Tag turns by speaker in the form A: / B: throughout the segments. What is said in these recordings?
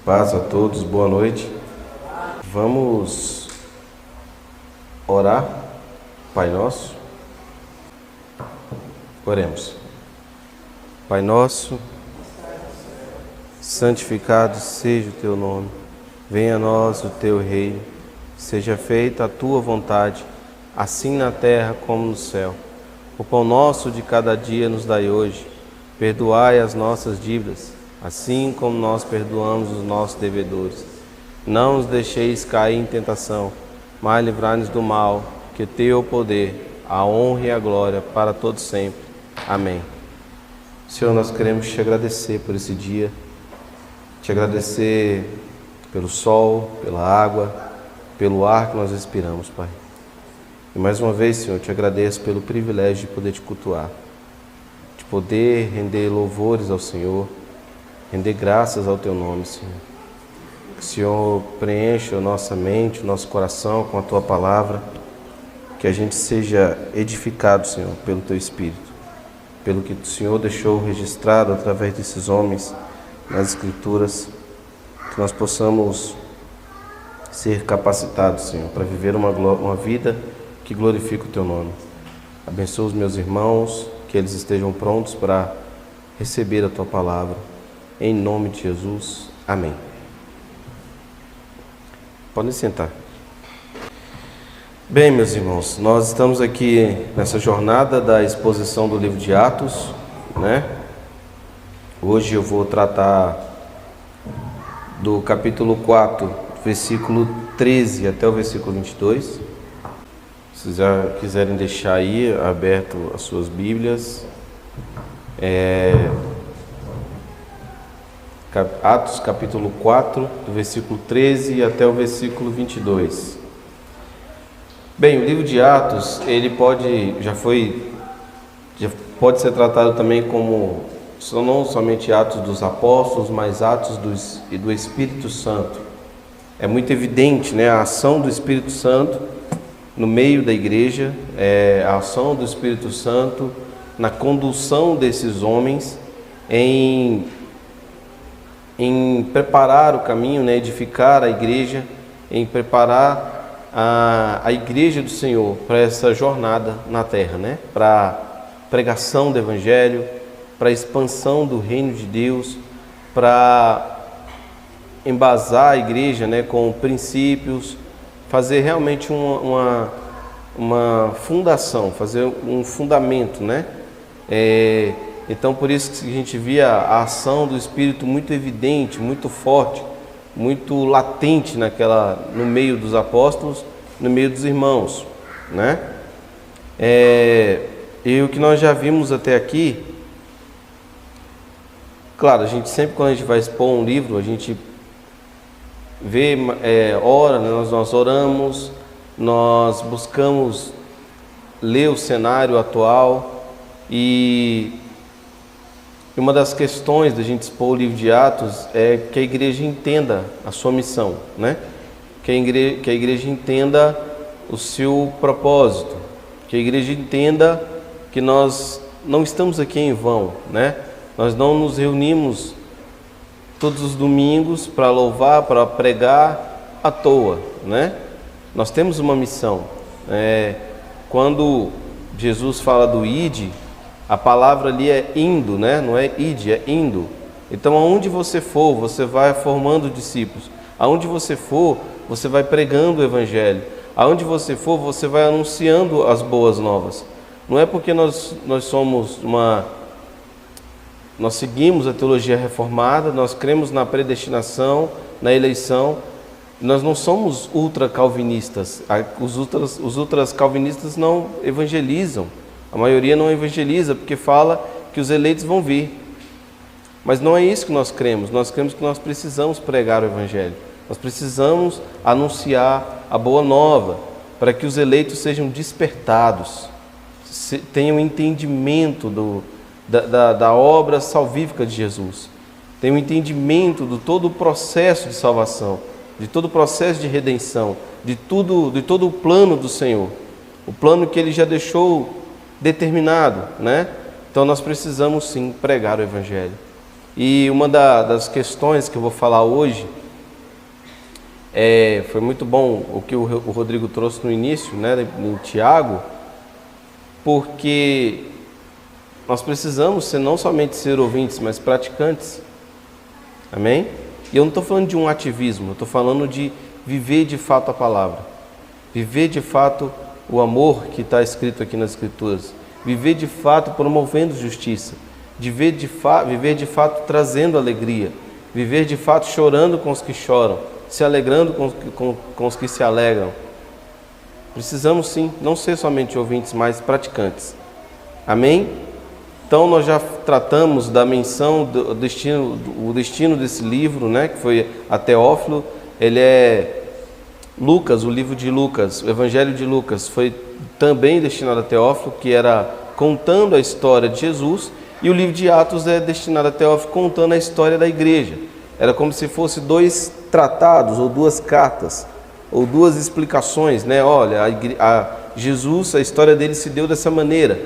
A: Paz a todos, boa noite. Vamos orar, Pai Nosso. Oremos. Pai Nosso, santificado seja o Teu nome. Venha a nós o Teu reino. Seja feita a Tua vontade, assim na terra como no céu. O pão nosso de cada dia nos dai hoje. Perdoai as nossas dívidas, assim como nós perdoamos os nossos devedores. Não nos deixeis cair em tentação, mas livrai-nos do mal, que Teu poder, a honra e a glória para todos sempre. Amém. Senhor, nós queremos Te agradecer por esse dia, Te agradecer pelo sol, pela água, pelo ar que nós respiramos, Pai. E mais uma vez, Senhor, Te agradeço pelo privilégio de poder Te cultuar, de poder render louvores ao Senhor, render graças ao Teu nome, Senhor. Que o Senhor preencha a nossa mente, o nosso coração com a Tua palavra, que a gente seja edificado, Senhor, pelo Teu Espírito, pelo que o Senhor deixou registrado através desses homens nas Escrituras, que nós possamos ser capacitados, Senhor, para viver uma vida que glorifica o Teu nome. Abençoa os meus irmãos, que eles estejam prontos para receber a Tua palavra. Em nome de Jesus. Amém. Podem sentar. Bem, meus irmãos, nós estamos aqui nessa jornada da exposição do livro de Atos, né? Hoje eu vou tratar do capítulo 4, versículo 13 até o versículo 22. Se já quiserem deixar aí aberto as suas Bíblias, Atos capítulo 4, do versículo 13 até o versículo 22. Bem, o livro de Atos, ele já pode ser tratado também como, não somente Atos dos Apóstolos, mas Atos do Espírito Santo. É muito evidente, né, a ação do Espírito Santo no meio da igreja, a ação do Espírito Santo na condução desses homens em preparar o caminho, né, edificar a igreja, em preparar a igreja do Senhor para essa jornada na terra, né, para pregação do Evangelho, para expansão do reino de Deus, para embasar a igreja, né, com princípios, fazer realmente uma fundação, fazer um fundamento, né? Então, por isso que a gente via a ação do Espírito muito evidente, muito forte, muito latente no meio dos apóstolos, no meio dos irmãos, né? E o que nós já vimos até aqui, claro, a gente sempre, quando a gente vai expor um livro, a gente vê, ora, né? Nós oramos, nós buscamos ler o cenário atual, e uma das questões da gente expor o livro de Atos é que a igreja entenda a sua missão, né? Que a igreja entenda o seu propósito, que a igreja entenda que nós não estamos aqui em vão, né? Nós não nos reunimos todos os domingos para louvar, para pregar à toa, né? Nós temos uma missão. Quando Jesus fala do ide, a palavra ali é indo, né? Não é ide, é indo. Então, aonde você for, você vai formando discípulos. Aonde você for, você vai pregando o Evangelho. Aonde você for, você vai anunciando as boas novas. Não é porque nós seguimos a teologia reformada, nós cremos na predestinação, na eleição. Nós não somos ultra-calvinistas. Os ultra-calvinistas não evangelizam. A maioria não evangeliza porque fala que os eleitos vão vir. Mas não é isso que nós cremos. Nós cremos que nós precisamos pregar o Evangelho. Nós precisamos anunciar a boa nova para que os eleitos sejam despertados, tenham entendimento da obra salvífica de Jesus, tenham entendimento de todo o processo de salvação, de todo o processo de redenção, de todo o plano do Senhor, o plano que Ele já deixou determinado, né? Então nós precisamos sim pregar o Evangelho. E uma das questões que eu vou falar hoje foi muito bom o que o Rodrigo trouxe no início, né, em Tiago, porque nós precisamos não somente ser ouvintes, mas praticantes. Amém? E eu não estou falando de um ativismo, eu estou falando de viver de fato a palavra. Viver de fato o amor que está escrito aqui nas Escrituras. Viver de fato promovendo justiça. Viver de fato trazendo alegria. Viver de fato chorando com os que choram. Se alegrando com os que se alegram. Precisamos sim, não ser somente ouvintes, mas praticantes. Amém? Então nós já tratamos da menção do destino desse livro, né, que foi a Teófilo. Ele é Lucas, o livro de Lucas, o Evangelho de Lucas foi também destinado a Teófilo, que era contando a história de Jesus, e o livro de Atos é destinado a Teófilo, contando a história da igreja. Era como se fosse 2 tratados, ou 2 cartas, ou 2 explicações, né? Olha, Jesus, a história dele se deu dessa maneira.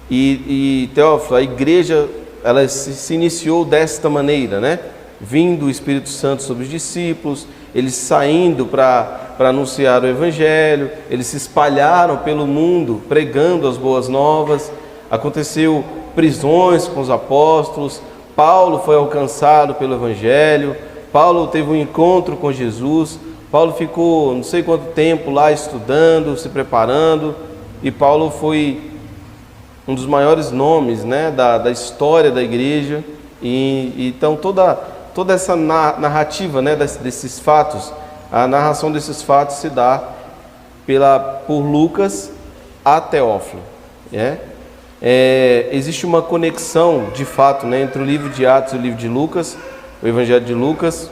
A: E Teófilo, a igreja, ela se iniciou desta maneira, né? Vindo o Espírito Santo sobre os discípulos, eles saindo para anunciar o Evangelho, eles se espalharam pelo mundo pregando as boas novas, aconteceu prisões com os apóstolos, Paulo foi alcançado pelo Evangelho, Paulo teve um encontro com Jesus, Paulo ficou não sei quanto tempo lá estudando, se preparando, e Paulo foi um dos maiores nomes, né, da história da igreja. E então toda essa narrativa, né, desses fatos, a narração desses fatos se dá por Lucas a Teófilo, né? Existe uma conexão de fato, né, entre o livro de Atos e o livro de Lucas, o Evangelho de Lucas,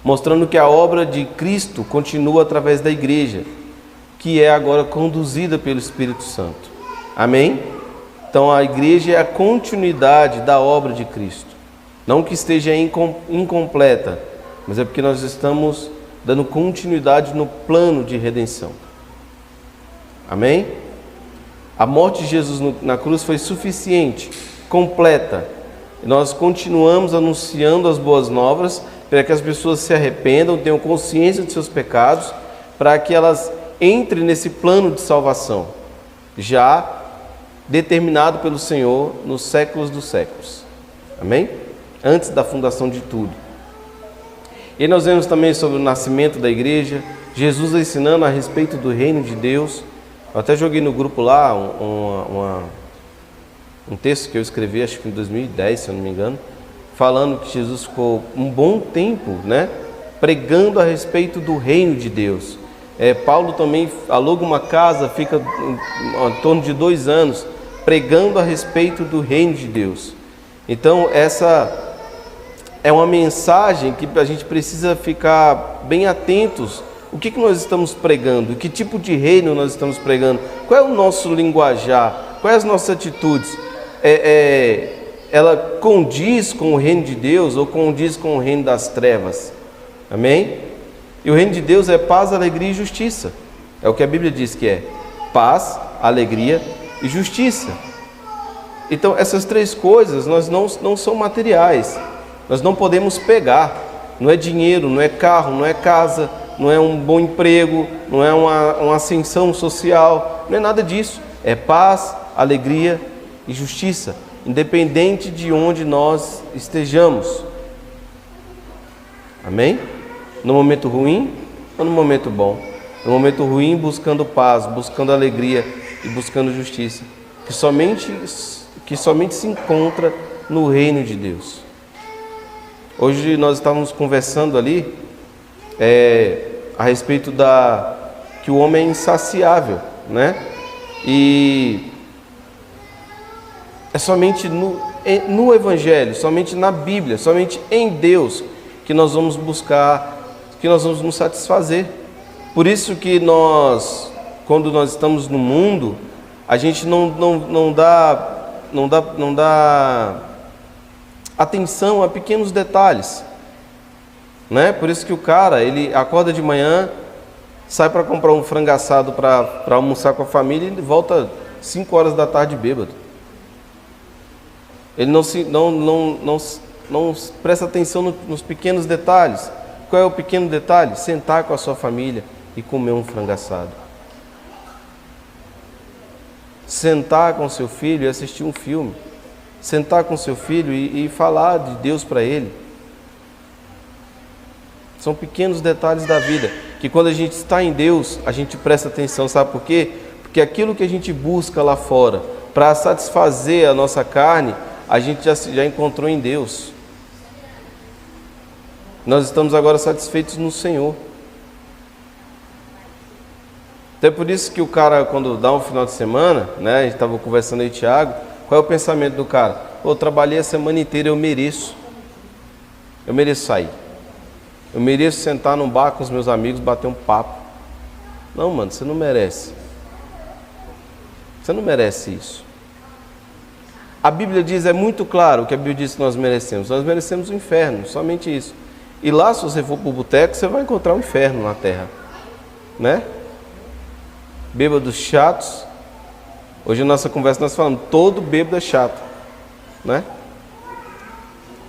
A: mostrando que a obra de Cristo continua através da igreja, que é agora conduzida pelo Espírito Santo. Amém? Então a igreja é a continuidade da obra de Cristo. Não que esteja incompleta, mas é porque nós estamos dando continuidade no plano de redenção. Amém? A morte de Jesus na cruz foi suficiente, completa. E nós continuamos anunciando as boas novas para que as pessoas se arrependam, tenham consciência de seus pecados, para que elas entrem nesse plano de salvação, já determinado pelo Senhor nos séculos dos séculos. Amém? Antes da fundação de tudo. E nós vemos também sobre o nascimento da igreja, Jesus ensinando a respeito do reino de Deus. Eu até joguei no grupo lá um texto que eu escrevi, acho que em 2010, se eu não me engano, falando que Jesus ficou um bom tempo, né, pregando a respeito do reino de Deus. Paulo também aluga uma casa, fica em torno de 2 anos, pregando a respeito do reino de Deus. Então essa é uma mensagem que a gente precisa ficar bem atentos. O que nós estamos pregando? Que tipo de reino nós estamos pregando? Qual é o nosso linguajar? Quais as nossas atitudes? Ela condiz com o reino de Deus ou condiz com o reino das trevas? Amém? E o reino de Deus é paz, alegria e justiça. É o que a Bíblia diz que é paz, alegria e justiça. Então essas 3 coisas não são materiais. Nós não podemos pegar. Não é dinheiro, não é carro, não é casa, não é um bom emprego, não é uma ascensão social, não é nada disso. É paz, alegria e justiça, independente de onde nós estejamos. Amém? No momento ruim ou no momento bom? No momento ruim, buscando paz, buscando alegria e buscando justiça, que somente se encontra no reino de Deus. Hoje nós estávamos conversando ali a respeito que o homem é insaciável, né? E é somente no Evangelho, somente na Bíblia, somente em Deus que nós vamos buscar, que nós vamos nos satisfazer. Por isso que quando nós estamos no mundo, a gente não dá atenção a pequenos detalhes, né? Por isso que o cara, ele acorda de manhã, sai para comprar um frango assado para almoçar com a família e ele volta 5 horas da tarde bêbado. Ele não presta atenção nos pequenos detalhes. Qual é o pequeno detalhe? Sentar com a sua família e comer um frango assado. Sentar com seu filho e assistir um filme. Sentar com seu filho e falar de Deus para ele. São pequenos detalhes da vida, que quando a gente está em Deus, a gente presta atenção. Sabe por quê? Porque aquilo que a gente busca lá fora, para satisfazer a nossa carne, a gente já encontrou em Deus. Nós estamos agora satisfeitos no Senhor. Até por isso que o cara, quando dá um final de semana, né, a gente estava conversando aí, Tiago, qual é o pensamento do cara? Pô, eu trabalhei a semana inteira, eu mereço sair. Eu mereço sentar num bar com os meus amigos, bater um papo. Não, mano, você não merece. Você não merece isso. A Bíblia diz, é muito claro o que a Bíblia diz que nós merecemos. Nós merecemos o inferno, somente isso. E lá, se você for para o boteco, você vai encontrar um inferno na terra. Né? Bêbados chatos. Hoje na nossa conversa nós falamos, todo bêbado é chato. Né?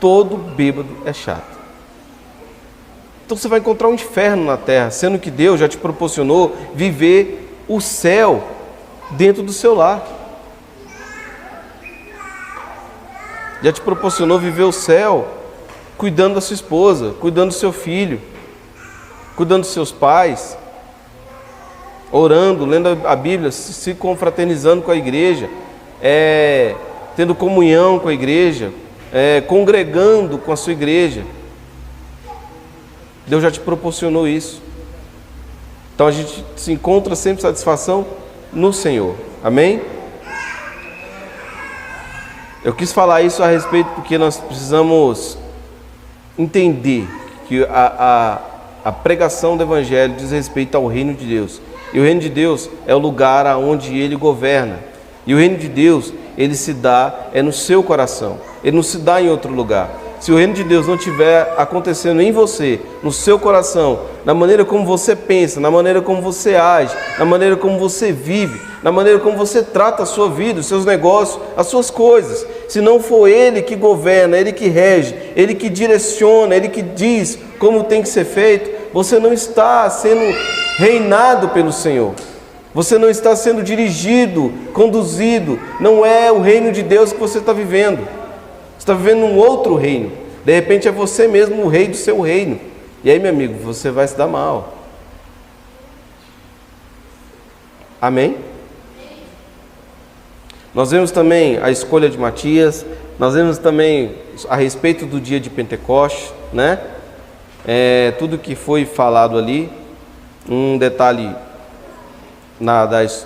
A: Todo bêbado é chato. Então você vai encontrar um inferno na terra, sendo que Deus já te proporcionou viver o céu dentro do seu lar. Já te proporcionou viver o céu cuidando da sua esposa, cuidando do seu filho, cuidando dos seus pais, orando, lendo a Bíblia, se confraternizando com a igreja, tendo comunhão com a igreja, congregando com a sua igreja. Deus já te proporcionou isso. Então a gente se encontra sempre satisfação no Senhor. Amém? Eu quis falar isso a respeito porque nós precisamos entender que a pregação do Evangelho diz respeito ao reino de Deus. E o reino de Deus é o lugar onde Ele governa. E o reino de Deus, Ele se dá, no seu coração. Ele não se dá em outro lugar. Se o reino de Deus não estiver acontecendo em você, no seu coração, na maneira como você pensa, na maneira como você age, na maneira como você vive, na maneira como você trata a sua vida, os seus negócios, as suas coisas, se não for Ele que governa, Ele que rege, Ele que direciona, Ele que diz como tem que ser feito, você não está sendo reinado pelo Senhor. Você não está sendo dirigido, conduzido. Não é o reino de Deus que você está vivendo. Você está vivendo um outro reino. De repente é você mesmo o rei do seu reino. E aí, meu amigo, você vai se dar mal. Amém? Nós vemos também a escolha de Matias. Nós vemos também a respeito do dia de Pentecostes, né? Tudo que foi falado ali. Um detalhe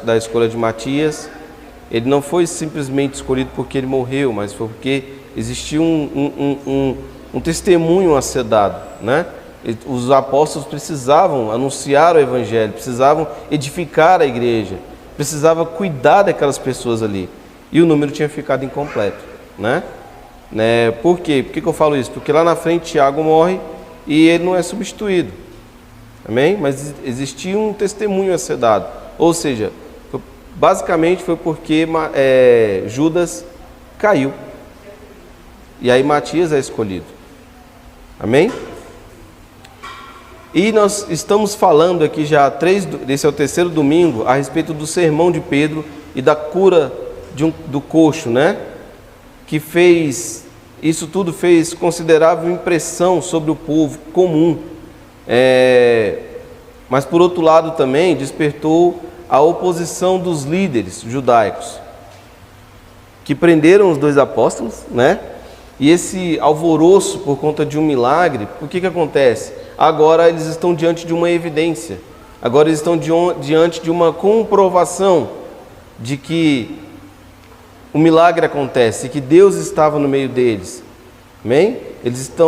A: da escolha de Matias, ele não foi simplesmente escolhido porque ele morreu, mas foi porque existia um testemunho a ser dado, né? Os apóstolos precisavam anunciar o Evangelho, precisavam edificar a igreja, precisavam cuidar daquelas pessoas ali, e o número tinha ficado incompleto, né? Por quê? Por que eu falo isso? Porque lá na frente Tiago morre e ele não é substituído, amém? Mas existia um testemunho a ser dado. Ou seja, basicamente foi porque Judas caiu. E aí Matias é escolhido. Amém? E nós estamos falando aqui já, esse é o terceiro domingo, a respeito do sermão de Pedro e da cura do coxo, né? Que isso tudo fez considerável impressão sobre o povo comum. Mas por outro lado também despertou a oposição dos líderes judaicos, que prenderam os dois apóstolos, né? E esse alvoroço por conta de um milagre, o que acontece? Agora eles estão diante de uma evidência, agora eles estão diante de uma comprovação de que o milagre acontece, que Deus estava no meio deles, amém?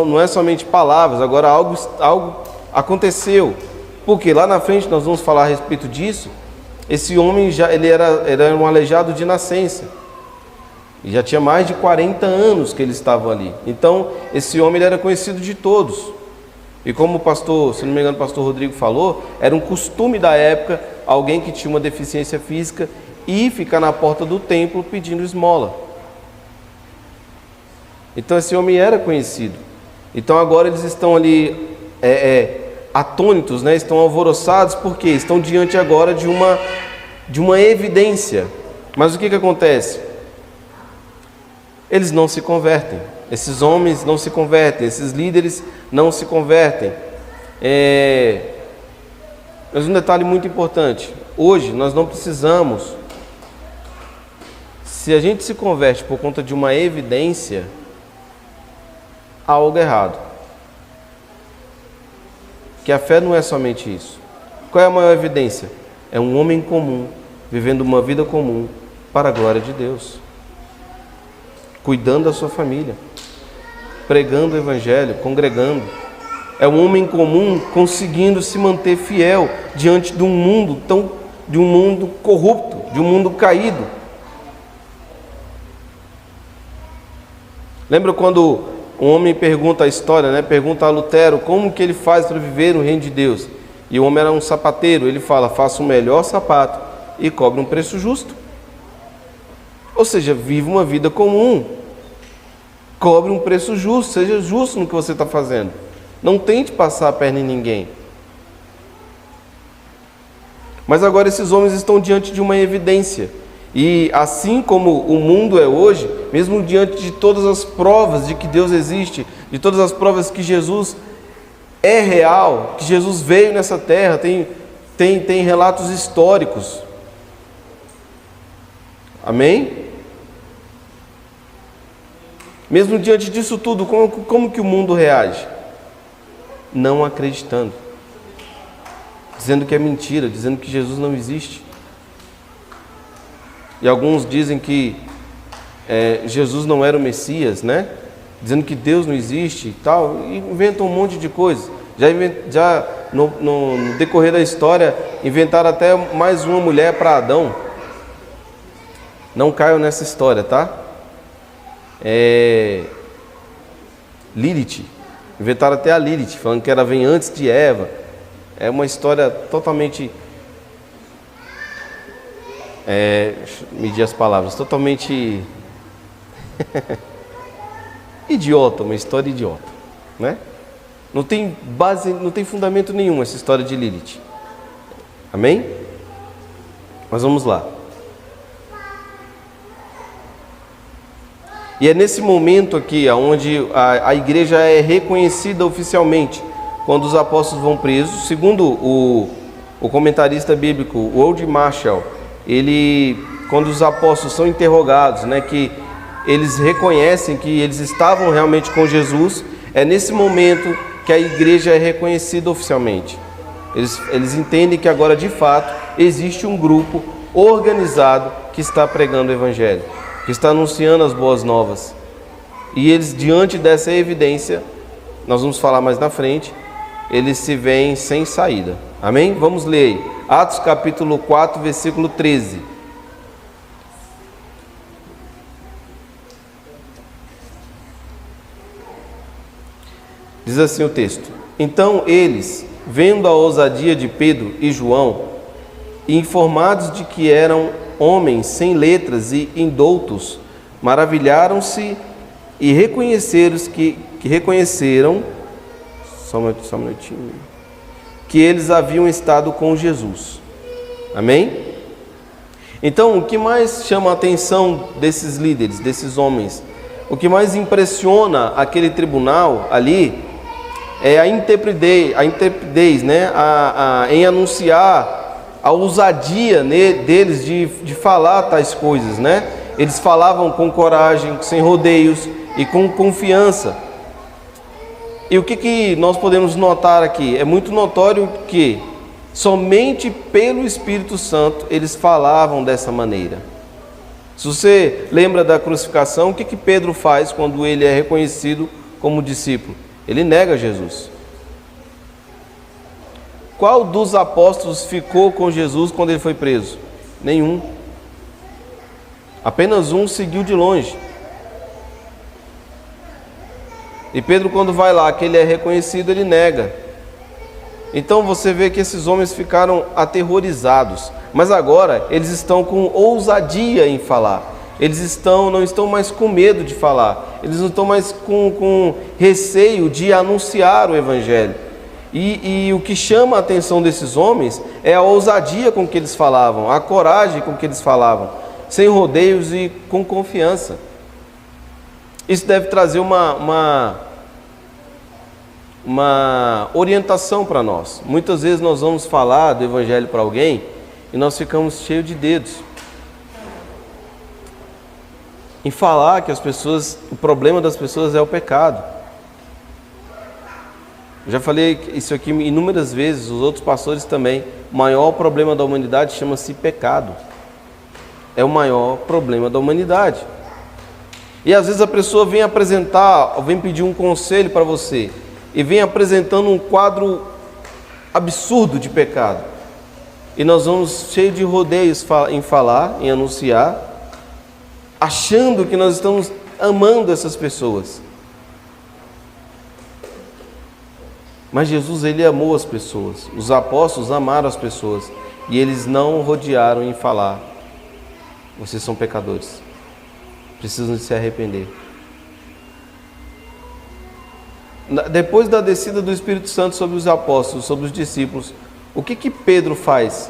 A: Não é somente palavras, agora algo aconteceu. Porque lá na frente nós vamos falar a respeito disso. Esse homem ele era um aleijado de nascença. E já tinha mais de 40 anos que ele estava ali. Então, esse homem ele era conhecido de todos. E como o pastor, se não me engano, o pastor Rodrigo falou, era um costume da época alguém que tinha uma deficiência física ir ficar na porta do templo pedindo esmola. Então esse homem era conhecido. Então agora eles estão ali atônitos, né? Estão alvoroçados, porque estão diante agora de uma evidência. Mas o que acontece? Eles não se convertem. Esses homens não se convertem, esses líderes não se convertem. Mas um detalhe muito importante: hoje nós não precisamos, se a gente se converte por conta de uma evidência, há algo errado. Que a fé não é somente isso. Qual é a maior evidência? É um homem comum, vivendo uma vida comum para a glória de Deus, cuidando da sua família, pregando o evangelho, congregando. É um homem comum conseguindo se manter fiel diante de um mundo corrupto, de um mundo caído. Lembra quando um homem pergunta a história, né? Pergunta a Lutero como que ele faz para viver no reino de Deus. E o homem era um sapateiro. Ele fala: faça o melhor sapato e cobre um preço justo. Ou seja, viva uma vida comum, cobre um preço justo, seja justo no que você está fazendo. Não tente passar a perna em ninguém. Mas agora esses homens estão diante de uma evidência. E assim como o mundo é hoje, mesmo diante de todas as provas de que Deus existe, de todas as provas que Jesus é real, que Jesus veio nessa terra, tem relatos históricos. Amém? Mesmo diante disso tudo, como que o mundo reage? Não acreditando, dizendo que é mentira, dizendo que Jesus não existe. E alguns dizem que Jesus não era o Messias, né? Dizendo que Deus não existe e tal, e inventam um monte de coisa. Já no decorrer da história, inventaram até mais uma mulher para Adão. Não caiam nessa história, tá? Lilith. Inventaram até a Lilith, falando que ela vem antes de Eva. É uma história totalmente... medir as palavras, totalmente idiota, uma história idiota, né? Não tem base, não tem fundamento nenhum essa história de Lilith. Amém? Mas vamos lá. E é nesse momento aqui onde a igreja é reconhecida oficialmente, quando os apóstolos vão presos. Segundo o comentarista bíblico Ward Marshall, quando os apóstolos são interrogados, né, que eles reconhecem que eles estavam realmente com Jesus, é nesse momento que a igreja é reconhecida oficialmente. Eles entendem que agora de fato existe um grupo organizado que está pregando o evangelho, que está anunciando as boas novas. E eles, diante dessa evidência, nós vamos falar mais na frente, eles se veem sem saída. Amém? Vamos ler aí. Atos capítulo 4, versículo 13. Diz assim o texto: então eles, vendo a ousadia de Pedro e João, e informados de que eram homens sem letras e indoutos, maravilharam-se e reconheceram só um minutinho, que eles haviam estado com Jesus. Amém? Então, o que mais chama a atenção desses líderes, desses homens, o que mais impressiona aquele tribunal ali, é a intrepidez, né? Em anunciar a ousadia deles de falar tais coisas, né? Eles falavam com coragem, sem rodeios e com confiança. E o que nós podemos notar aqui? É muito notório que somente pelo Espírito Santo eles falavam dessa maneira. Se você lembra da crucificação, o que Pedro faz quando ele é reconhecido como discípulo? Ele nega Jesus. Qual dos apóstolos ficou com Jesus quando ele foi preso? Nenhum. Apenas um seguiu de longe. E Pedro, quando vai lá, que ele é reconhecido, ele nega. Então você vê que esses homens ficaram aterrorizados. Mas agora eles estão com ousadia em falar. Eles não estão mais com medo de falar, eles não estão mais com receio de anunciar o Evangelho. E o que chama a atenção desses homens é a ousadia com que eles falavam, a coragem com que eles falavam, sem rodeios e com confiança. Isso deve trazer uma orientação para nós. Muitas vezes nós vamos falar do Evangelho para alguém e nós ficamos cheios de dedos em falar que o problema das pessoas é o pecado. Eu já falei isso aqui inúmeras vezes, os outros pastores também. O maior problema da humanidade chama-se pecado. É o maior problema da humanidade. E às vezes a pessoa vem apresentar, vem pedir um conselho para você, e vem apresentando um quadro absurdo de pecado. E nós vamos cheios de rodeios em falar, em anunciar, achando que nós estamos amando essas pessoas. Mas Jesus, ele amou as pessoas. Os apóstolos amaram as pessoas. E eles não rodearam em falar: vocês são pecadores, precisam de se arrepender. Depois da descida do Espírito Santo sobre os apóstolos, sobre os discípulos, o que Pedro faz?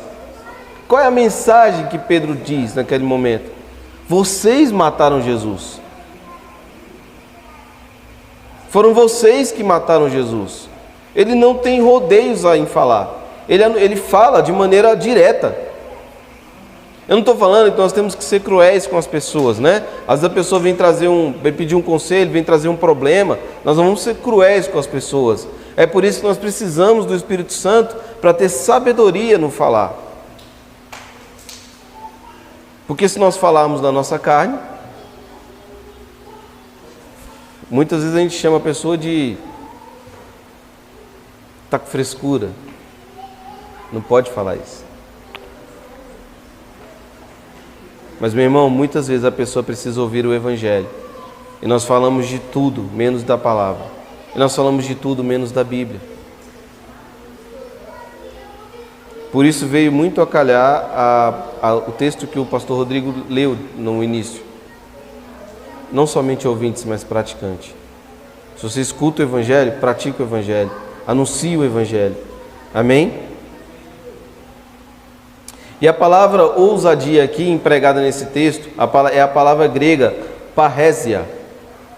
A: Qual é a mensagem que Pedro diz naquele momento? Vocês mataram Jesus. Foram vocês que mataram Jesus. Ele não tem rodeios em falar. Ele fala de maneira direta. Eu não estou falando que nós temos que ser cruéis com as pessoas, né? Às vezes a pessoa vem pedir um conselho, vem trazer um problema. Nós não vamos ser cruéis com as pessoas. É por isso que nós precisamos do Espírito Santo para ter sabedoria no falar. Porque se nós falarmos da nossa carne, muitas vezes a gente chama a pessoa de tá com frescura. Não pode falar isso. Mas, meu irmão, muitas vezes a pessoa precisa ouvir o Evangelho. E nós falamos de tudo, menos da palavra. E nós falamos de tudo, menos da Bíblia. Por isso veio muito a calhar o texto que o pastor Rodrigo leu no início. Não somente ouvintes, mas praticante. Se você escuta o Evangelho, pratica o Evangelho. Anuncie o Evangelho. Amém? E a palavra ousadia aqui empregada nesse texto é a palavra grega parresia,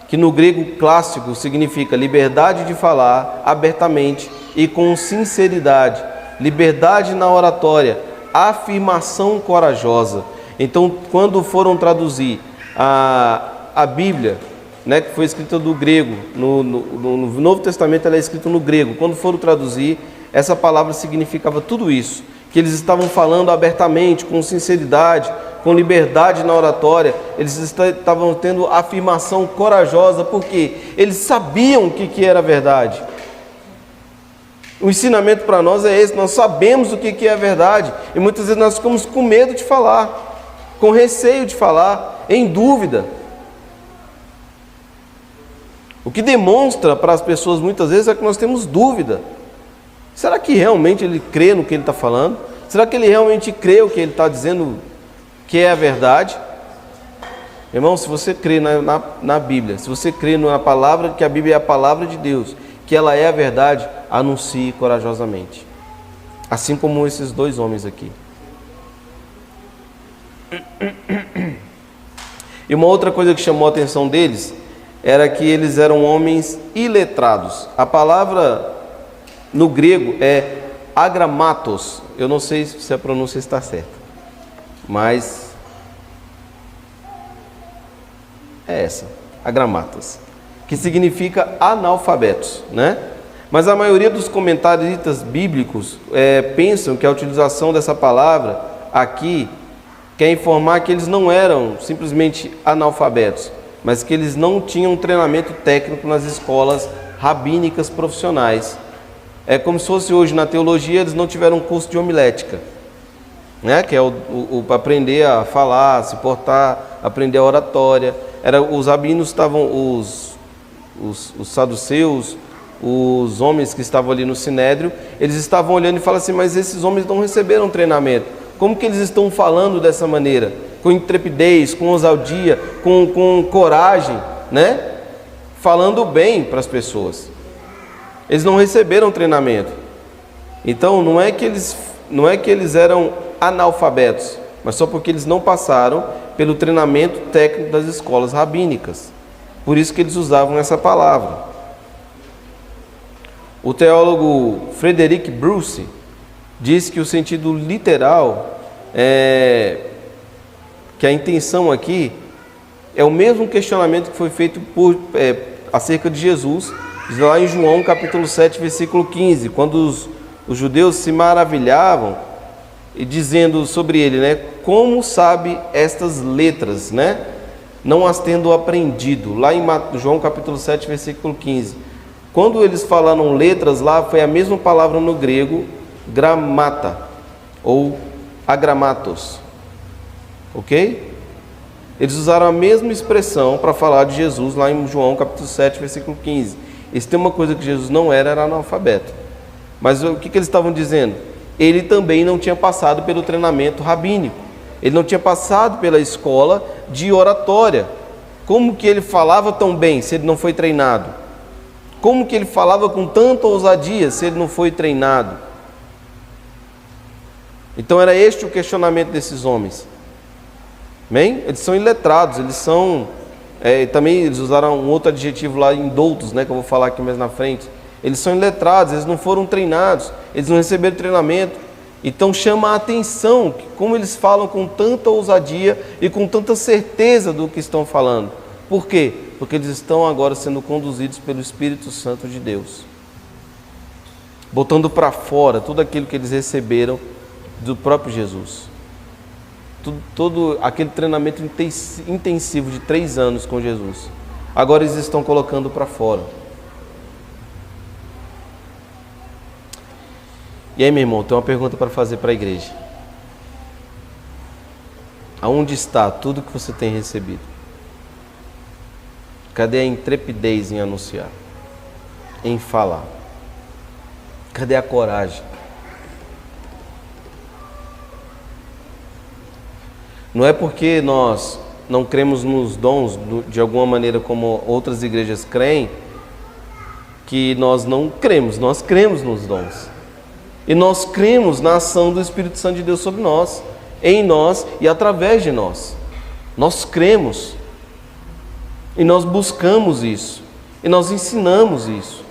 A: que no grego clássico significa liberdade de falar abertamente e com sinceridade, liberdade na oratória, afirmação corajosa. Então, quando foram traduzir a Bíblia, né, que foi escrita do grego, no Novo Testamento ela é escrita no grego, quando foram traduzir, essa palavra significava tudo isso, que eles estavam falando abertamente, com sinceridade, com liberdade na oratória, eles estavam tendo afirmação corajosa, porque eles sabiam o que era a verdade. O ensinamento para nós é esse, nós sabemos o que é a verdade, e muitas vezes nós ficamos com medo de falar, com receio de falar, em dúvida. O que demonstra para as pessoas muitas vezes é que nós temos dúvida. Será que realmente ele crê no que ele está falando? Será que ele realmente crê o que ele está dizendo que é a verdade? Irmão, se você crê na Bíblia, se você crê na palavra, que a Bíblia é a palavra de Deus, que ela é a verdade, anuncie corajosamente. Assim como esses dois homens aqui. E uma outra coisa que chamou a atenção deles era que eles eram homens iletrados. A palavra no grego é agramatos. Eu não sei se a pronúncia está certa, mas é essa, agramatos, que significa analfabetos, né? Mas a maioria dos comentaristas bíblicos pensam que a utilização dessa palavra aqui quer informar que eles não eram simplesmente analfabetos, mas que eles não tinham treinamento técnico nas escolas rabínicas profissionais. É como se fosse hoje na teologia, eles não tiveram um curso de homilética, né? Que é aprender a falar, a se portar, aprender a oratória. Os rabinos estavam, os saduceus, os homens que estavam ali no Sinédrio, eles estavam olhando e falavam assim: mas esses homens não receberam treinamento, como que eles estão falando dessa maneira? com intrepidez, com ousadia, com coragem, né? Falando bem para as pessoas. Eles não receberam treinamento. Então não é que eles eram analfabetos, mas só porque eles não passaram pelo treinamento técnico das escolas rabínicas. Por isso que eles usavam essa palavra. O teólogo Frederick Bruce diz que o sentido literal que a intenção aqui é o mesmo questionamento que foi feito acerca de Jesus, lá em João capítulo 7, versículo 15, quando os judeus se maravilhavam e dizendo sobre ele, né, como sabe estas letras, né, não as tendo aprendido, lá em João capítulo 7, versículo 15, quando eles falaram letras lá, foi a mesma palavra no grego, gramata, ou agramatos, ok? Eles usaram a mesma expressão para falar de Jesus lá em João capítulo 7, versículo 15. Eles têm uma coisa que Jesus não era analfabeto. Mas o que eles estavam dizendo? Ele também não tinha passado pelo treinamento rabínico. Ele não tinha passado pela escola de oratória. Como que ele falava tão bem se ele não foi treinado? Como que ele falava com tanta ousadia se ele não foi treinado? Então era este o questionamento desses homens. Amém? Eles são iletrados, eles são... também eles usaram um outro adjetivo lá, indoutos, né, que eu vou falar aqui mais na frente. Eles são iletrados, eles não foram treinados, eles não receberam treinamento. Então chama a atenção que como eles falam com tanta ousadia e com tanta certeza do que estão falando. Por quê? Porque eles estão agora sendo conduzidos pelo Espírito Santo de Deus, botando para fora tudo aquilo que eles receberam do próprio Jesus. Todo aquele treinamento intensivo de 3 anos com Jesus, agora eles estão colocando para fora. E aí, meu irmão, tem uma pergunta para fazer para a igreja. Aonde está tudo que você tem recebido? Cadê a intrepidez em anunciar, em falar? Cadê a coragem? Não é porque nós não cremos nos dons de alguma maneira como outras igrejas creem, que nós não cremos. Nós cremos nos dons. E nós cremos na ação do Espírito Santo de Deus sobre nós, em nós e através de nós. Nós cremos. E nós buscamos isso. E nós ensinamos isso.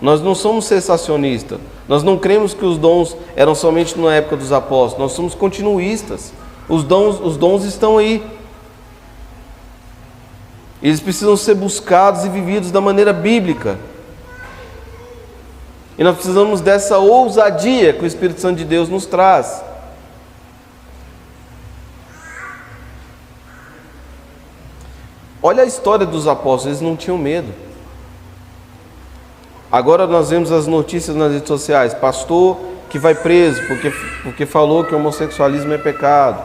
A: Nós não somos cessacionistas. Nós não cremos que os dons eram somente na época dos apóstolos. Nós somos continuistas. Os dons estão aí. Eles precisam ser buscados e vividos da maneira bíblica. E nós precisamos dessa ousadia que o Espírito Santo de Deus nos traz. Olha a história dos apóstolos, eles não tinham medo. Agora nós vemos as notícias nas redes sociais, pastor que vai preso porque falou que o homossexualismo é pecado.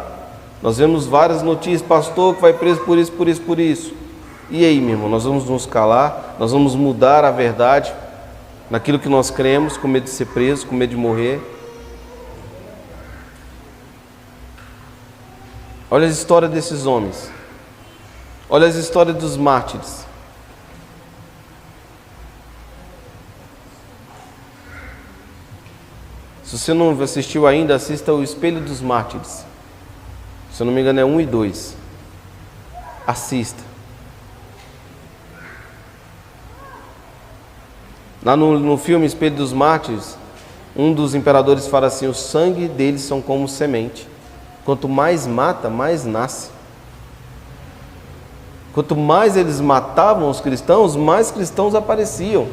A: Nós vemos várias notícias, pastor que vai preso por isso, por isso, por isso. E aí, meu irmão, nós vamos nos calar, nós vamos mudar a verdade naquilo que nós cremos, com medo de ser preso, com medo de morrer. Olha a história desses homens. Olha as histórias dos mártires. Se você não assistiu ainda, assista o Espelho dos Mártires. Se eu não me engano é 1 e 2. Assista. Lá no filme Espelho dos Mártires, um dos imperadores fala assim: o sangue deles são como semente. Quanto mais mata, mais nasce. Quanto mais eles matavam os cristãos, mais cristãos apareciam.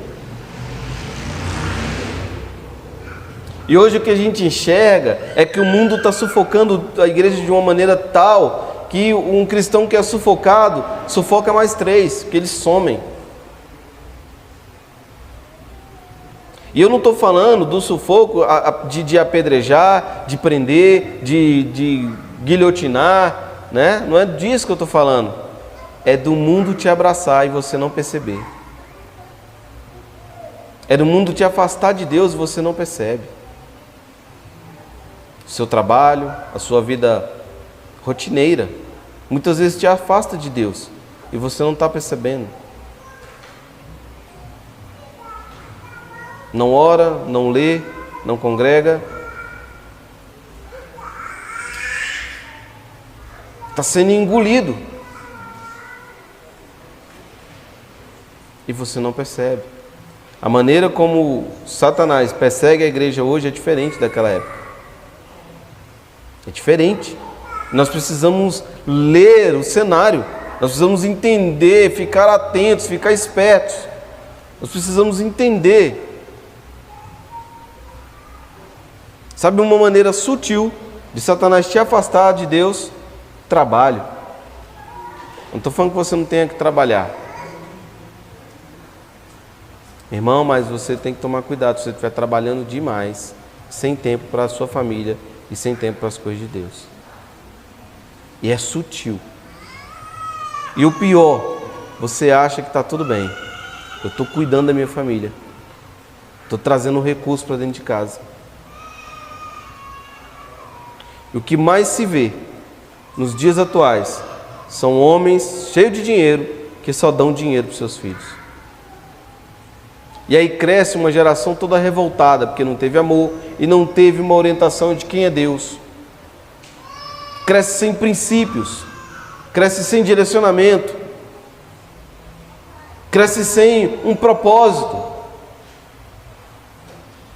A: E hoje o que a gente enxerga é que o mundo está sufocando a igreja de uma maneira tal que um cristão que é sufocado, sufoca mais 3, que eles somem. E eu não estou falando do sufoco de apedrejar, de prender, de guilhotinar, né? Não é disso que eu estou falando. É do mundo te abraçar e você não perceber. É do mundo te afastar de Deus e você não percebe. o seu trabalho, a sua vida rotineira, muitas vezes te afasta de Deus e você não está percebendo. Não ora, não lê, não congrega. Está sendo engolido. E você não percebe. A maneira como Satanás persegue a igreja hoje é diferente daquela época. É diferente. Nós precisamos ler o cenário. Nós precisamos entender, ficar atentos, ficar espertos. Nós precisamos entender. Sabe uma maneira sutil de Satanás te afastar de Deus? Trabalho. Não estou falando que você não tenha que trabalhar. Irmão, mas você tem que tomar cuidado se você estiver trabalhando demais, sem tempo para a sua família e sem tempo para as coisas de Deus. E é sutil. E o pior, você acha que está tudo bem. Eu estou cuidando da minha família. Estou trazendo recurso para dentro de casa. E o que mais se vê nos dias atuais são homens cheios de dinheiro que só dão dinheiro para os seus filhos. E aí cresce uma geração toda revoltada, porque não teve amor e não teve uma orientação de quem é Deus. Cresce sem princípios, cresce sem direcionamento, cresce sem um propósito.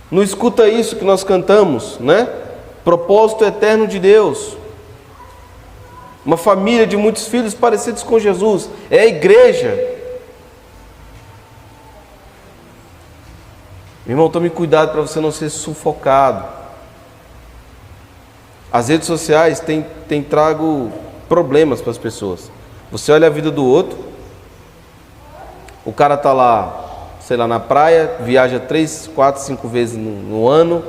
A: Não escuta isso que nós cantamos, né? Propósito eterno de Deus. Uma família de muitos filhos parecidos com Jesus. É a igreja. Irmão, tome cuidado para você não ser sufocado. As redes sociais têm trago problemas para as pessoas. Você olha a vida do outro, o cara está lá, sei lá, na praia, viaja 3, 4, 5 vezes no ano,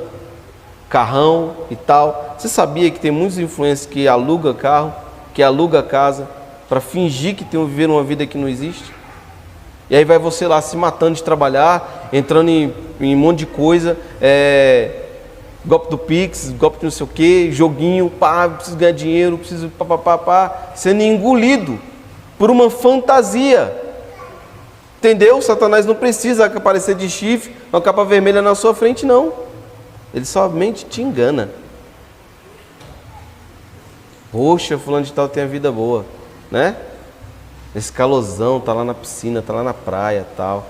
A: carrão e tal. Você sabia que tem muitos influencers que alugam carro, que alugam casa, para fingir que viver uma vida que não existe? E aí vai você lá se matando de trabalhar, entrando em um monte de coisa, golpe do Pix, golpe de não sei o que, joguinho, pá, preciso ganhar dinheiro, preciso sendo engolido por uma fantasia. Entendeu? Satanás não precisa aparecer de chifre, uma capa vermelha na sua frente, não. Ele somente te engana. Poxa, fulano de tal tem a vida boa, né? Esse calorzão, tá lá na piscina, tá lá na praia, tal.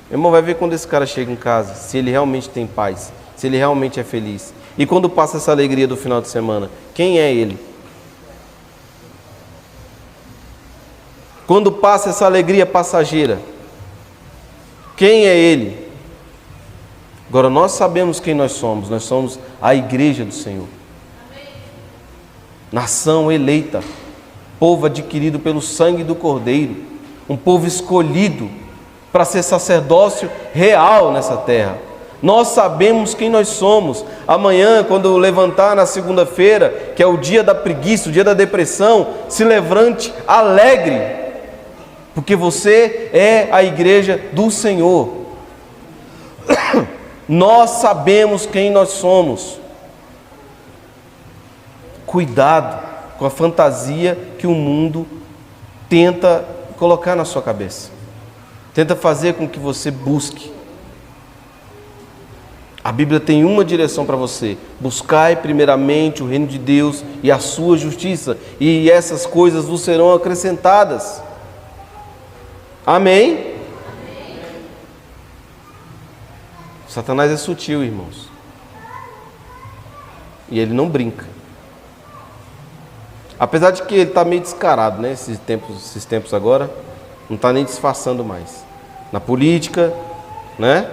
A: Meu irmão, vai ver quando esse cara chega em casa, se ele realmente tem paz, se ele realmente é feliz. E quando passa essa alegria do final de semana, quem é ele? Quando passa essa alegria passageira, quem é ele? Agora, nós sabemos quem nós somos a igreja do Senhor. Nação eleita, povo adquirido pelo sangue do Cordeiro, um povo escolhido para ser sacerdócio real nessa terra. Nós sabemos quem nós somos. Amanhã, quando levantar na segunda-feira, que é o dia da preguiça, o dia da depressão, se levante alegre, porque você é a igreja do Senhor. Nós sabemos quem nós somos. Cuidado com a fantasia que o mundo tenta colocar na sua cabeça. Tenta fazer com que você busque. A Bíblia tem uma direção para você: buscai primeiramente o reino de Deus e a sua justiça, e essas coisas vos serão acrescentadas. Amém? Satanás é sutil, irmãos, e ele não brinca. Apesar de que ele está meio descarado, né? Esses tempos agora, não está nem disfarçando mais. Na política, né?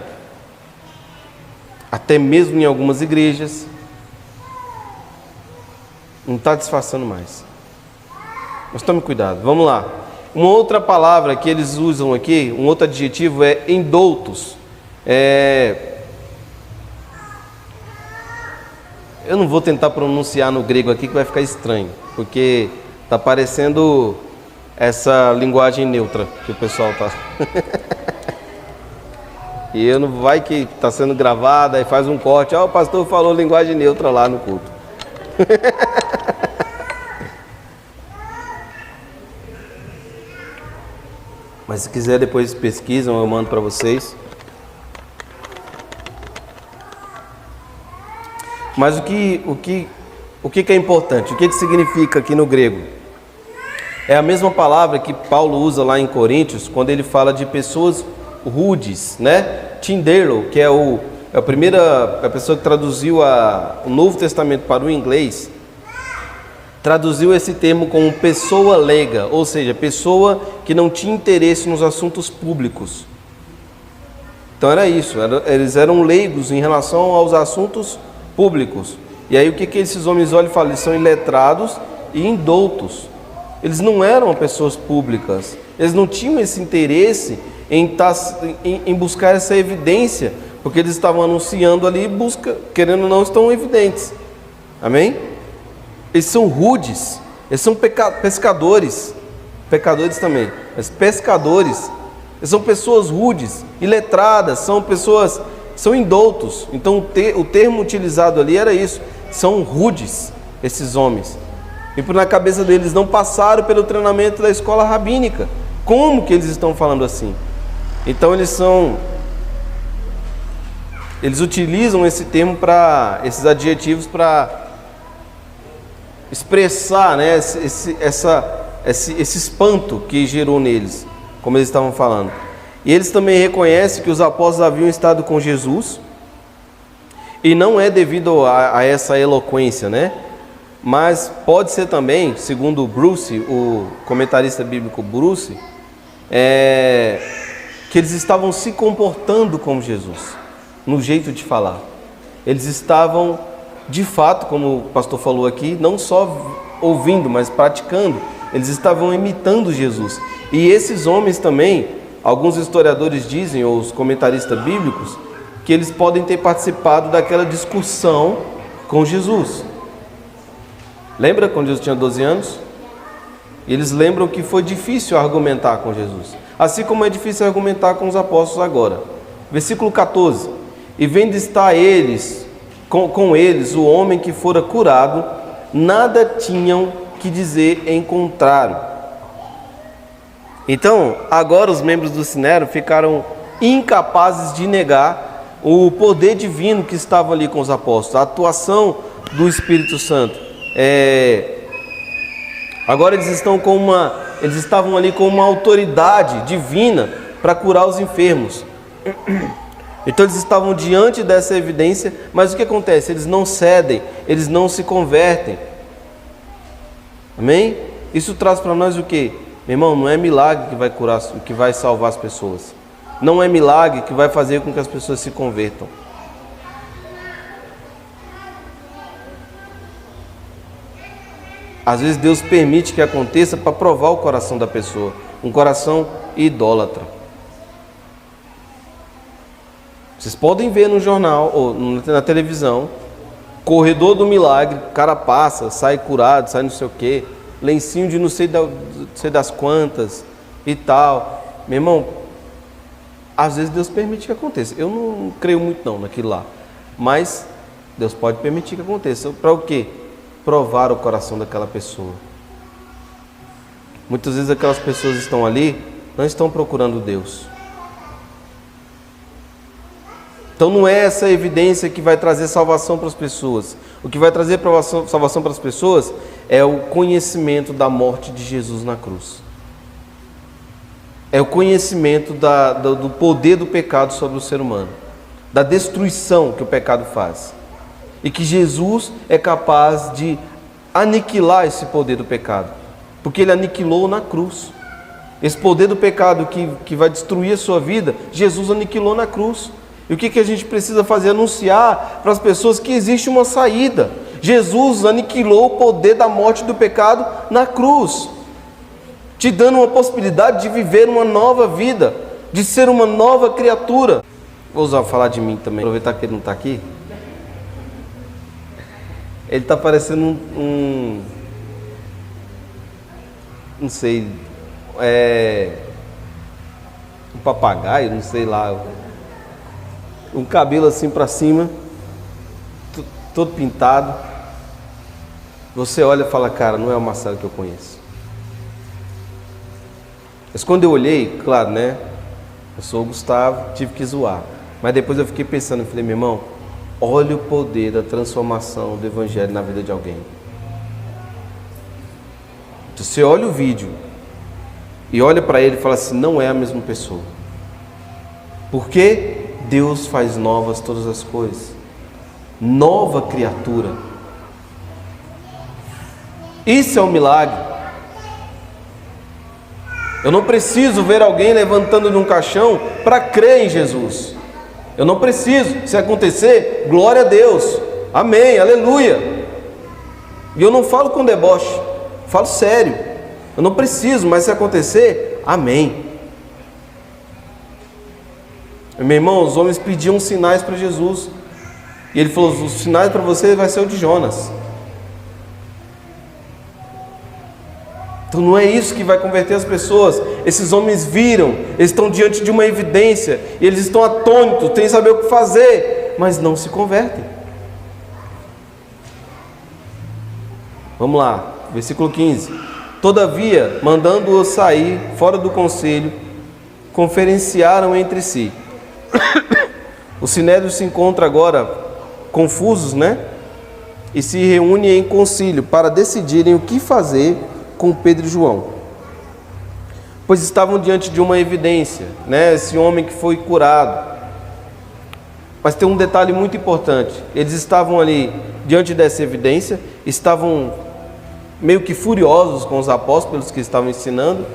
A: Até mesmo em algumas igrejas, não está disfarçando mais. Mas tome cuidado, vamos lá. Uma outra palavra que eles usam aqui, um outro adjetivo é endoutos. Eu não vou tentar pronunciar no grego aqui que vai ficar estranho, porque está parecendo essa linguagem neutra que o pessoal está. E eu não vai que está sendo gravado, aí faz um corte. O pastor falou linguagem neutra lá no culto. Mas se quiser depois pesquisam, eu mando para vocês. Mas o que é importante? O que significa aqui no grego? É a mesma palavra que Paulo usa lá em Coríntios, quando ele fala de pessoas rudes, né? Tindero, que é a pessoa que traduziu o Novo Testamento para o inglês, traduziu esse termo como pessoa leiga, ou seja, pessoa que não tinha interesse nos assuntos públicos. Então era isso, eles eram leigos em relação aos assuntos públicos. E aí o que esses homens olham e falam? Eles são iletrados e indoutos. Eles não eram pessoas públicas, eles não tinham esse interesse em buscar essa evidência, porque eles estavam anunciando ali, querendo ou não, estão evidentes. Amém? Eles são rudes, eles são pescadores também, mas pescadores. Eles são pessoas rudes, iletradas, são indoutos. Então o termo utilizado ali era isso, são rudes esses homens. E por na cabeça deles não passaram pelo treinamento da escola rabínica. Como que eles estão falando assim? Então eles utilizam esse termo esses adjetivos para expressar, né, esse espanto que gerou neles, como eles estavam falando. E eles também reconhecem que os apóstolos haviam estado com Jesus, e não é devido a essa eloquência, né? Mas pode ser também, segundo Bruce, o comentarista bíblico Bruce, que eles estavam se comportando como Jesus, no jeito de falar. Eles estavam, de fato, como o pastor falou aqui, não só ouvindo, mas praticando. Eles estavam imitando Jesus. E esses homens também, alguns historiadores dizem, ou os comentaristas bíblicos, que eles podem ter participado daquela discussão com Jesus. Lembra quando Jesus tinha 12 anos? Eles lembram que foi difícil argumentar com Jesus, assim como é difícil argumentar com os apóstolos agora. Versículo 14: e vendo estar com eles o homem que fora curado, nada tinham que dizer em contrário. Então, agora os membros do Sinédrio ficaram incapazes de negar o poder divino que estava ali com os apóstolos, a atuação do Espírito Santo. Agora eles estavam ali com uma autoridade divina para curar os enfermos. Então eles estavam diante dessa evidência, mas o que acontece? Eles não cedem, eles não se convertem. Amém? Isso traz para nós o quê? Meu irmão, não é milagre que vai curar, que vai salvar as pessoas. Não é milagre que vai fazer com que as pessoas se convertam. Às vezes Deus permite que aconteça para provar o coração da pessoa, um coração idólatra. Vocês podem ver no jornal ou na televisão, corredor do milagre, o cara passa, sai curado, sai não sei o quê, lencinho de não sei das quantas e tal. Meu irmão, às vezes Deus permite que aconteça. Eu não creio muito não naquilo lá, mas Deus pode permitir que aconteça. Para o quê? Provar o coração daquela pessoa. Muitas vezes aquelas pessoas estão ali, não estão procurando Deus. Então não é essa evidência que vai trazer salvação para as pessoas. O que vai trazer salvação para as pessoas é o conhecimento da morte de Jesus na cruz. É o conhecimento do poder do pecado sobre o ser humano, da destruição que o pecado faz. E que Jesus é capaz de aniquilar esse poder do pecado, porque Ele aniquilou na cruz. Esse poder do pecado que vai destruir a sua vida, Jesus aniquilou na cruz. E o que a gente precisa fazer? Anunciar para as pessoas que existe uma saída. Jesus aniquilou o poder da morte do pecado na cruz, te dando uma possibilidade de viver uma nova vida, de ser uma nova criatura. Vou falar de mim também, aproveitar que ele não está aqui. Ele está parecendo não sei, um papagaio, não sei lá. um cabelo assim para cima, todo pintado. Você olha e fala, cara, não é o Marcelo que eu conheço. Mas quando eu olhei, claro, né? Eu sou o Gustavo, tive que zoar. Mas depois eu fiquei pensando, eu falei, meu irmão, olha o poder da transformação do Evangelho na vida de alguém. Você olha o vídeo e olha para ele e fala assim, não é a mesma pessoa. Porque Deus faz novas todas as coisas. Nova criatura. Isso é um milagre. Eu não preciso ver alguém levantando de um caixão para crer em Jesus. Eu não preciso. Se acontecer, glória a Deus. Amém, aleluia. E eu não falo com deboche, falo sério. Eu não preciso, mas se acontecer, amém. Meu irmão, os homens pediam sinais para Jesus. E ele falou, os sinais para você vai ser o de Jonas. Então não é isso que vai converter as pessoas. Esses homens viram, eles estão diante de uma evidência, e eles estão atônitos, têm que saber o que fazer, mas não se convertem. Vamos lá, versículo 15. Todavia, mandando-os sair fora do conselho, conferenciaram entre si. O sinédrio se encontra agora confusos, né? E se reúnem em concílio para decidirem o que fazer com Pedro e João, pois estavam diante de uma evidência, né? Esse homem que foi curado. Mas tem um detalhe muito importante: eles estavam ali diante dessa evidência, estavam meio que furiosos com os apóstolos que estavam ensinando,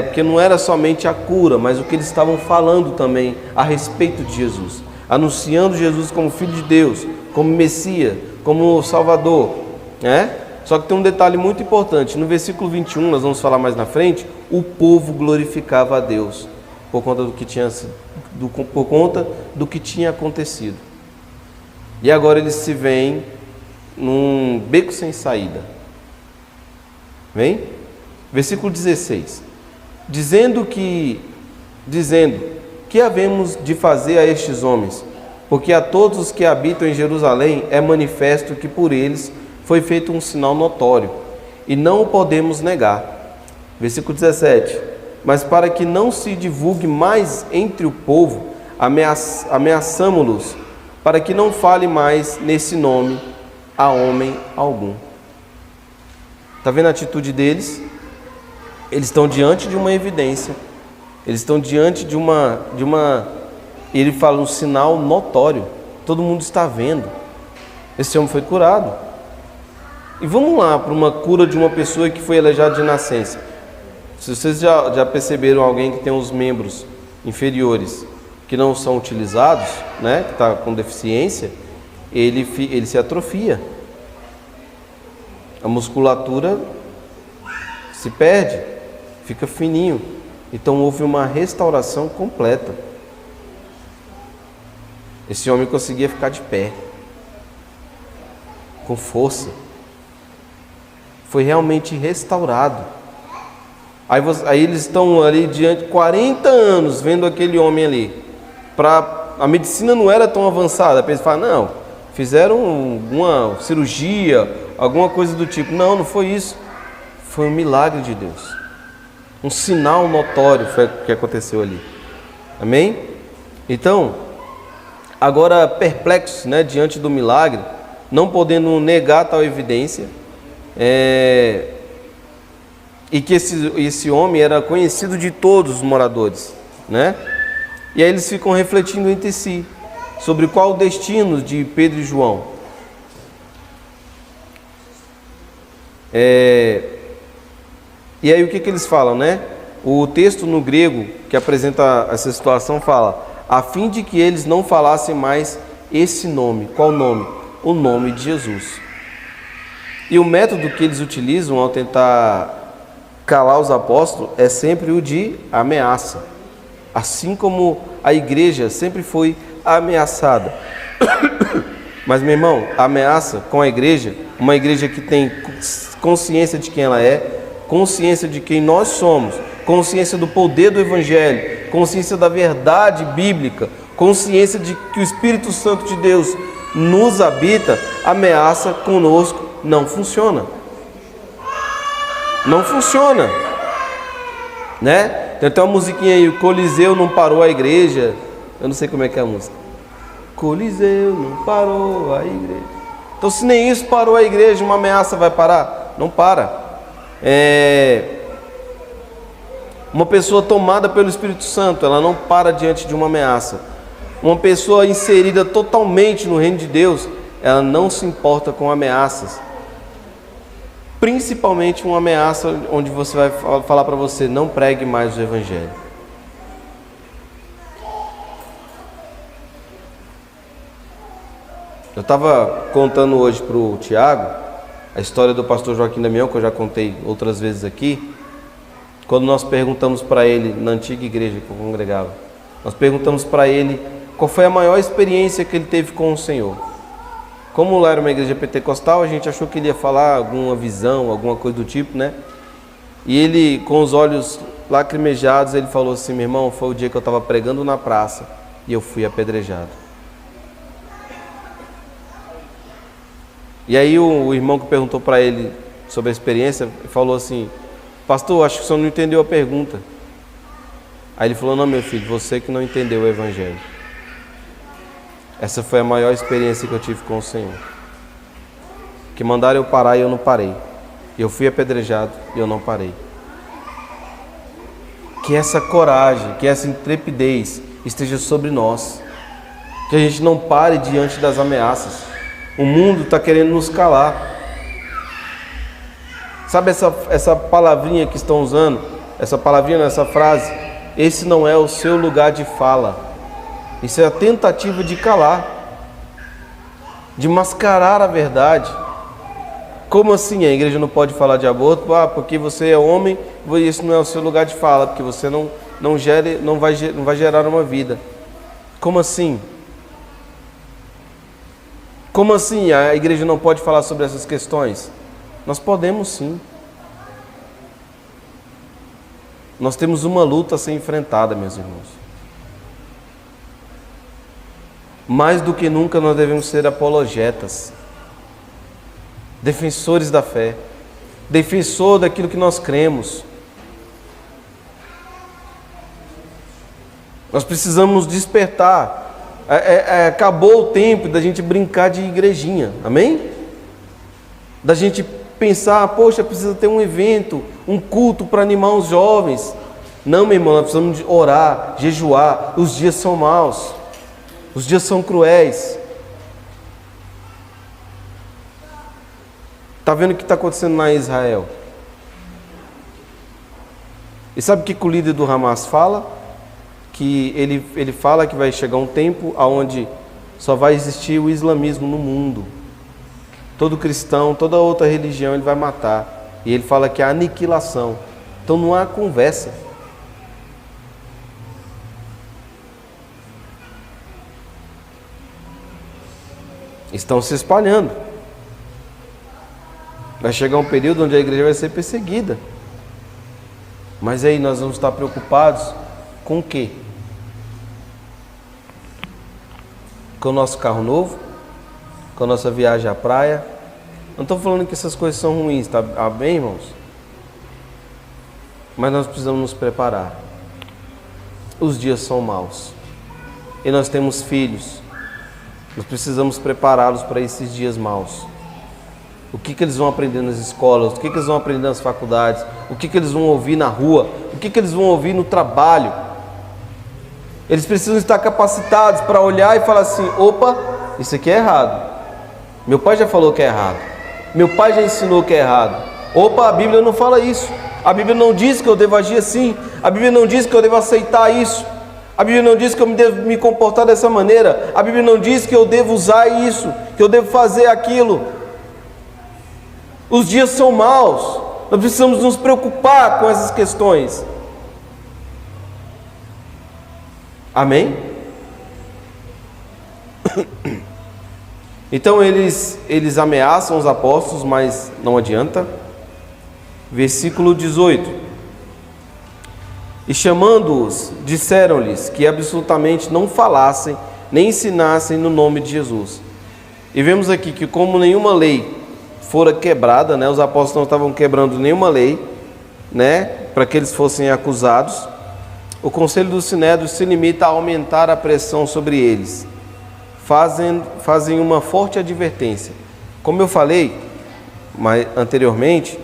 A: porque não era somente a cura, mas o que eles estavam falando também a respeito de Jesus, anunciando Jesus como Filho de Deus, como Messias, como Salvador, né? Só que tem um detalhe muito importante, no versículo 21, nós vamos falar mais na frente, o povo glorificava a Deus por conta do que tinha acontecido. E agora eles se veem num beco sem saída. Vem? Versículo 16. Dizendo que havemos de fazer a estes homens, porque a todos os que habitam em Jerusalém é manifesto que por eles foi feito um sinal notório, e não o podemos negar. Versículo 17. Mas para que não se divulgue mais entre o povo, ameaçamo-los, para que não fale mais nesse nome a homem algum. Está vendo a atitude deles? Eles estão diante de uma evidência, eles estão diante de uma ele fala um sinal notório, todo mundo está vendo, esse homem foi curado. E vamos lá para uma cura de uma pessoa que foi aleijada de nascença. Se vocês já perceberam alguém que tem os membros inferiores que não são utilizados, né, que está com deficiência, ele se atrofia, a musculatura se perde, fica fininho. Então houve uma restauração completa. Esse homem conseguia ficar de pé, com força. Foi realmente restaurado. Aí eles estão ali diante de 40 anos vendo aquele homem ali. A medicina não era tão avançada. Eles falam, não, fizeram uma cirurgia, alguma coisa do tipo. Não foi isso. Foi um milagre de Deus. Um sinal notório foi o que aconteceu ali. Amém? Então, agora perplexos, né, diante do milagre, não podendo negar tal evidência, e que esse homem era conhecido de todos os moradores, né? E aí eles ficam refletindo entre si sobre qual o destino de Pedro e João. E aí o que eles falam, né? O texto no grego que apresenta essa situação fala: a fim de que eles não falassem mais esse nome. Qual nome? O nome de Jesus. E o método que eles utilizam ao tentar calar os apóstolos é sempre o de ameaça, assim como a igreja sempre foi ameaçada. Mas, meu irmão, a ameaça com a igreja, uma igreja que tem consciência de quem ela é, consciência de quem nós somos, consciência do poder do Evangelho, consciência da verdade bíblica, consciência de que o Espírito Santo de Deus nos habita, ameaça conosco não funciona. Não funciona, né? Tem até uma musiquinha aí, o Coliseu não parou a igreja. Eu não sei como é que é a música. Coliseu não parou a igreja. Então, se nem isso parou a igreja, uma ameaça vai parar? Não para. Uma pessoa tomada pelo Espírito Santo, ela não para diante de uma ameaça. Uma pessoa inserida totalmente no reino de Deus, ela não se importa com ameaças. Principalmente uma ameaça onde você vai falar para você, não pregue mais o Evangelho. Eu estava contando hoje para o Tiago a história do pastor Joaquim Damião, que eu já contei outras vezes aqui. Quando nós perguntamos para ele, na antiga igreja que eu congregava, nós perguntamos para ele qual foi a maior experiência que ele teve com o Senhor. Como lá era uma igreja pentecostal, a gente achou que ele ia falar alguma visão, alguma coisa do tipo, né? E ele, com os olhos lacrimejados, ele falou assim: meu irmão, foi o dia que eu estava pregando na praça e eu fui apedrejado. E aí o irmão que perguntou para ele sobre a experiência, falou assim: pastor, acho que o senhor não entendeu a pergunta. Aí ele falou: não, meu filho, você que não entendeu o Evangelho. Essa foi a maior experiência que eu tive com o Senhor. Que mandaram eu parar e eu não parei. Eu fui apedrejado e eu não parei. Que essa coragem, que essa intrepidez esteja sobre nós. Que a gente não pare diante das ameaças. O mundo está querendo nos calar. Sabe essa palavrinha que estão usando? Essa palavrinha nessa frase? Esse não é o seu lugar de fala. Isso é a tentativa de calar, de mascarar a verdade. Como assim a igreja não pode falar de aborto? Porque você é homem, isso não é o seu lugar de fala, porque você não vai gerar uma vida. Como assim? Como assim a igreja não pode falar sobre essas questões? Nós podemos sim. Nós temos uma luta a ser enfrentada, meus irmãos. Mais do que nunca nós devemos ser apologetas, defensores da fé, defensor daquilo que nós cremos. Nós precisamos despertar. Acabou o tempo da gente brincar de igrejinha, amém? Da gente pensar, poxa, precisa ter um evento, um culto para animar os jovens. Não, meu irmão, nós precisamos orar, jejuar. Os dias são maus, os dias são cruéis. Está vendo o que está acontecendo na Israel? E sabe o que o líder do Hamas fala? Que ele fala que vai chegar um tempo onde só vai existir o islamismo no mundo. Todo cristão, toda outra religião ele vai matar. E ele fala que é aniquilação. Então não há conversa. Estão se espalhando. Vai chegar um período onde a igreja vai ser perseguida. Mas aí nós vamos estar preocupados com o quê? Com o nosso carro novo? Com a nossa viagem à praia? Não estou falando que essas coisas são ruins, tá bem, irmãos? Mas nós precisamos nos preparar. Os dias são maus. E nós temos filhos. Nós precisamos prepará-los para esses dias maus. O que eles vão aprender nas escolas? O que eles vão aprender nas faculdades? O que eles vão ouvir na rua? O que eles vão ouvir no trabalho? Eles precisam estar capacitados para olhar e falar assim: opa, isso aqui é errado. Meu pai já falou que é errado. Meu pai já ensinou que é errado. Opa, a Bíblia não fala isso. A Bíblia não diz que eu devo agir assim. A Bíblia não diz que eu devo aceitar isso. A Bíblia não diz que eu devo me comportar dessa maneira. A Bíblia não diz que eu devo usar isso, que eu devo fazer aquilo. Os dias são maus. Nós precisamos nos preocupar com essas questões. Amém? Então eles ameaçam os apóstolos, mas não adianta. Versículo 18: E chamando-os, disseram-lhes que absolutamente não falassem, nem ensinassem no nome de Jesus. E vemos aqui que como nenhuma lei fora quebrada, né, os apóstolos não estavam quebrando nenhuma lei, né, para que eles fossem acusados, o conselho do Sinédrio se limita a aumentar a pressão sobre eles. Fazem uma forte advertência. Como eu falei anteriormente,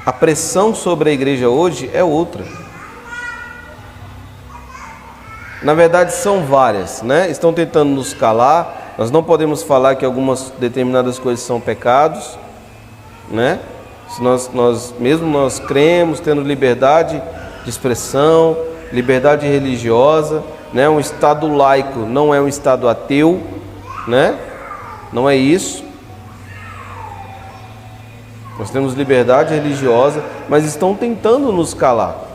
A: a pressão sobre a igreja hoje é outra. Na verdade são várias, né? Estão tentando nos calar. Nós não podemos falar que algumas determinadas coisas são pecados, né? Se nós cremos, tendo liberdade de expressão, liberdade religiosa, né? Um estado laico não é um estado ateu, né? Não é isso. Nós temos liberdade religiosa, mas estão tentando nos calar.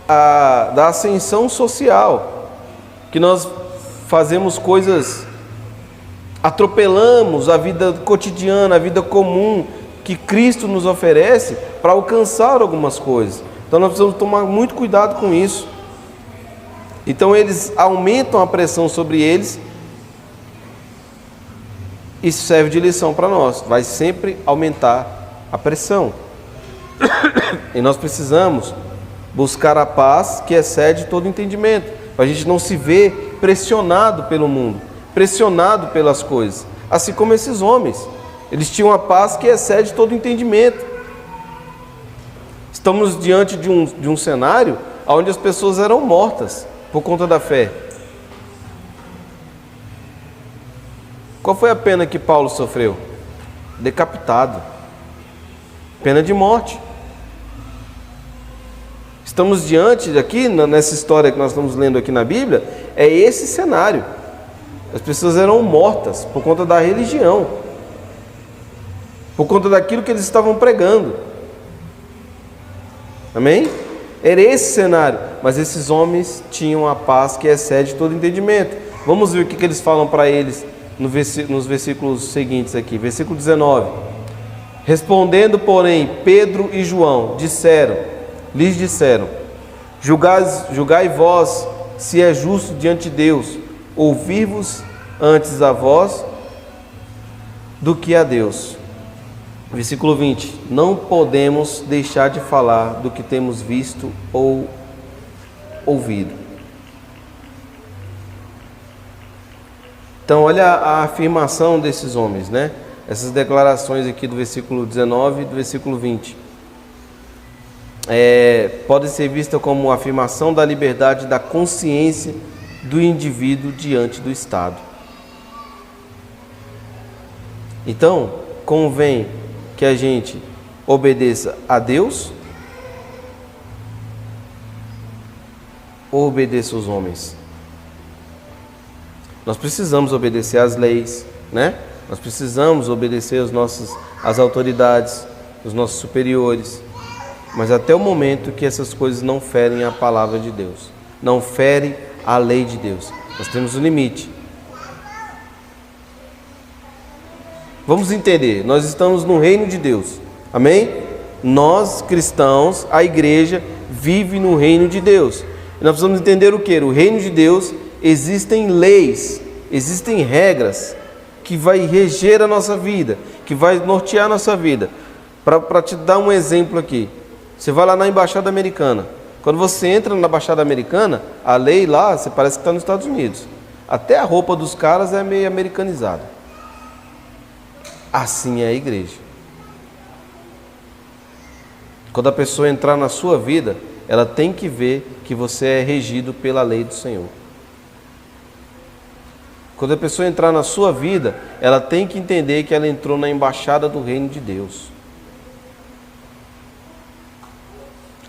A: Da ascensão social, que nós fazemos coisas, atropelamos a vida cotidiana, a vida comum que Cristo nos oferece para alcançar algumas coisas. Então nós precisamos tomar muito cuidado com isso. Então eles aumentam a pressão sobre eles. Isso serve de lição para nós, vai sempre aumentar a pressão. E nós precisamos buscar a paz que excede todo entendimento, para a gente não se ver pressionado pelo mundo, pressionado pelas coisas, assim como esses homens, eles tinham a paz que excede todo entendimento. Estamos diante de um cenário onde as pessoas eram mortas por conta da fé. Qual foi a pena que Paulo sofreu? Decapitado, pena de morte. Estamos diante aqui, nessa história que nós estamos lendo aqui na Bíblia, é esse cenário. As pessoas eram mortas por conta da religião, por conta daquilo que eles estavam pregando. Amém? Era esse cenário, mas esses homens tinham a paz que excede todo entendimento. Vamos ver o que eles falam para eles nos versículos seguintes aqui. Versículo 19. Respondendo, porém, Pedro e João lhes disseram: julgai vós se é justo diante de Deus ouvir-vos antes a vós do que a Deus. Versículo 20. Não podemos deixar de falar do que temos visto ou ouvido. Então olha a afirmação desses homens, né? Essas declarações aqui do versículo 19 e do versículo 20. Pode ser vista como uma afirmação da liberdade da consciência do indivíduo diante do Estado. Então, convém que a gente obedeça a Deus ou obedeça aos homens. Nós precisamos obedecer às leis, né? Nós precisamos obedecer às autoridades, os nossos superiores, mas até o momento que essas coisas não ferem a palavra de Deus, não ferem a lei de Deus. Nós temos um limite. Vamos entender, nós estamos no reino de Deus, amém? Nós, cristãos, a igreja, vive no reino de Deus. E nós precisamos entender o que? O reino de Deus, existem leis, existem regras que vai reger a nossa vida, que vai nortear a nossa vida. Para te dar um exemplo aqui, você vai lá na Embaixada Americana. Quando você entra na Embaixada Americana, a lei lá, você parece que está nos Estados Unidos. Até a roupa dos caras é meio americanizada. Assim é a igreja. Quando a pessoa entrar na sua vida, ela tem que ver que você é regido pela lei do Senhor. Quando a pessoa entrar na sua vida, ela tem que entender que ela entrou na embaixada do reino de Deus.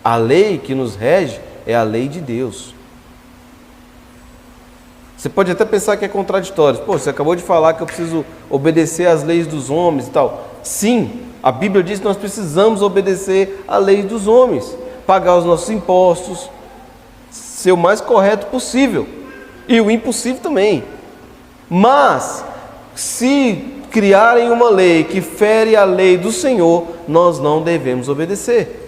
A: A lei que nos rege é a lei de Deus. Você pode até pensar que é contraditório. Pô, você acabou de falar que eu preciso obedecer às leis dos homens e tal. Sim, a Bíblia diz que nós precisamos obedecer à lei dos homens, pagar os nossos impostos, ser o mais correto possível, e o impossível também. Mas, se criarem uma lei que fere a lei do Senhor, nós não devemos obedecer.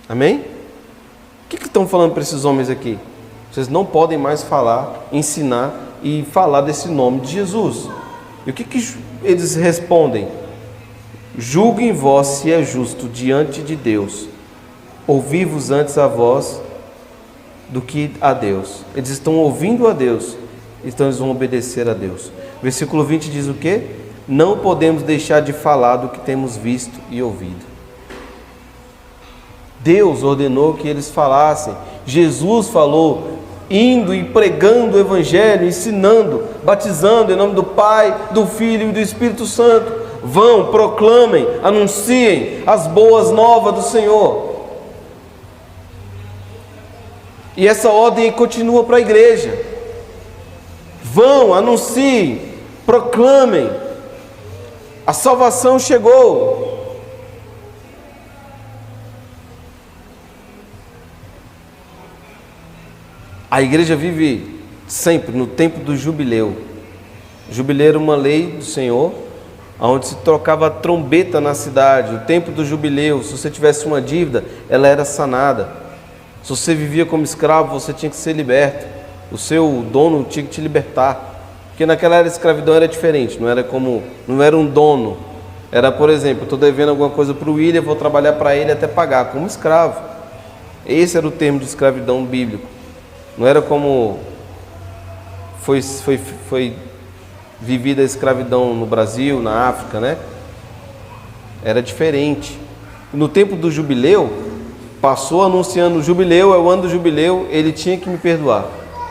A: Amém? O que estão falando para esses homens aqui? Vocês não podem mais falar, ensinar e falar desse nome de Jesus. E o que eles respondem? Julguem vós se é justo diante de Deus, ouvi-vos antes a vós do que a Deus. Eles estão ouvindo a Deus, então eles vão obedecer a Deus. Versículo 20 diz o quê? Não podemos deixar de falar do que temos visto e ouvido. Deus ordenou que eles falassem. Jesus falou, indo e pregando o Evangelho, ensinando, batizando em nome do Pai, do Filho e do Espírito Santo. Vão, proclamem, anunciem as boas novas do Senhor. E essa ordem continua para a igreja. Vão, anunciem, proclamem. A salvação chegou. A igreja vive sempre no tempo do jubileu. O jubileu era uma lei do Senhor, onde se trocava a trombeta na cidade. O tempo do jubileu, se você tivesse uma dívida, ela era sanada. Se você vivia como escravo, você tinha que ser liberto. O seu dono tinha que te libertar. Porque naquela era a escravidão era diferente, não era um dono. Era, por exemplo, estou devendo alguma coisa para o William, vou trabalhar para ele até pagar, como escravo. Esse era o termo de escravidão bíblico. Não era como foi vivida a escravidão no Brasil, na África, né? Era diferente. No tempo do jubileu, passou anunciando: o jubileu é o ano do jubileu, ele tinha que me perdoar,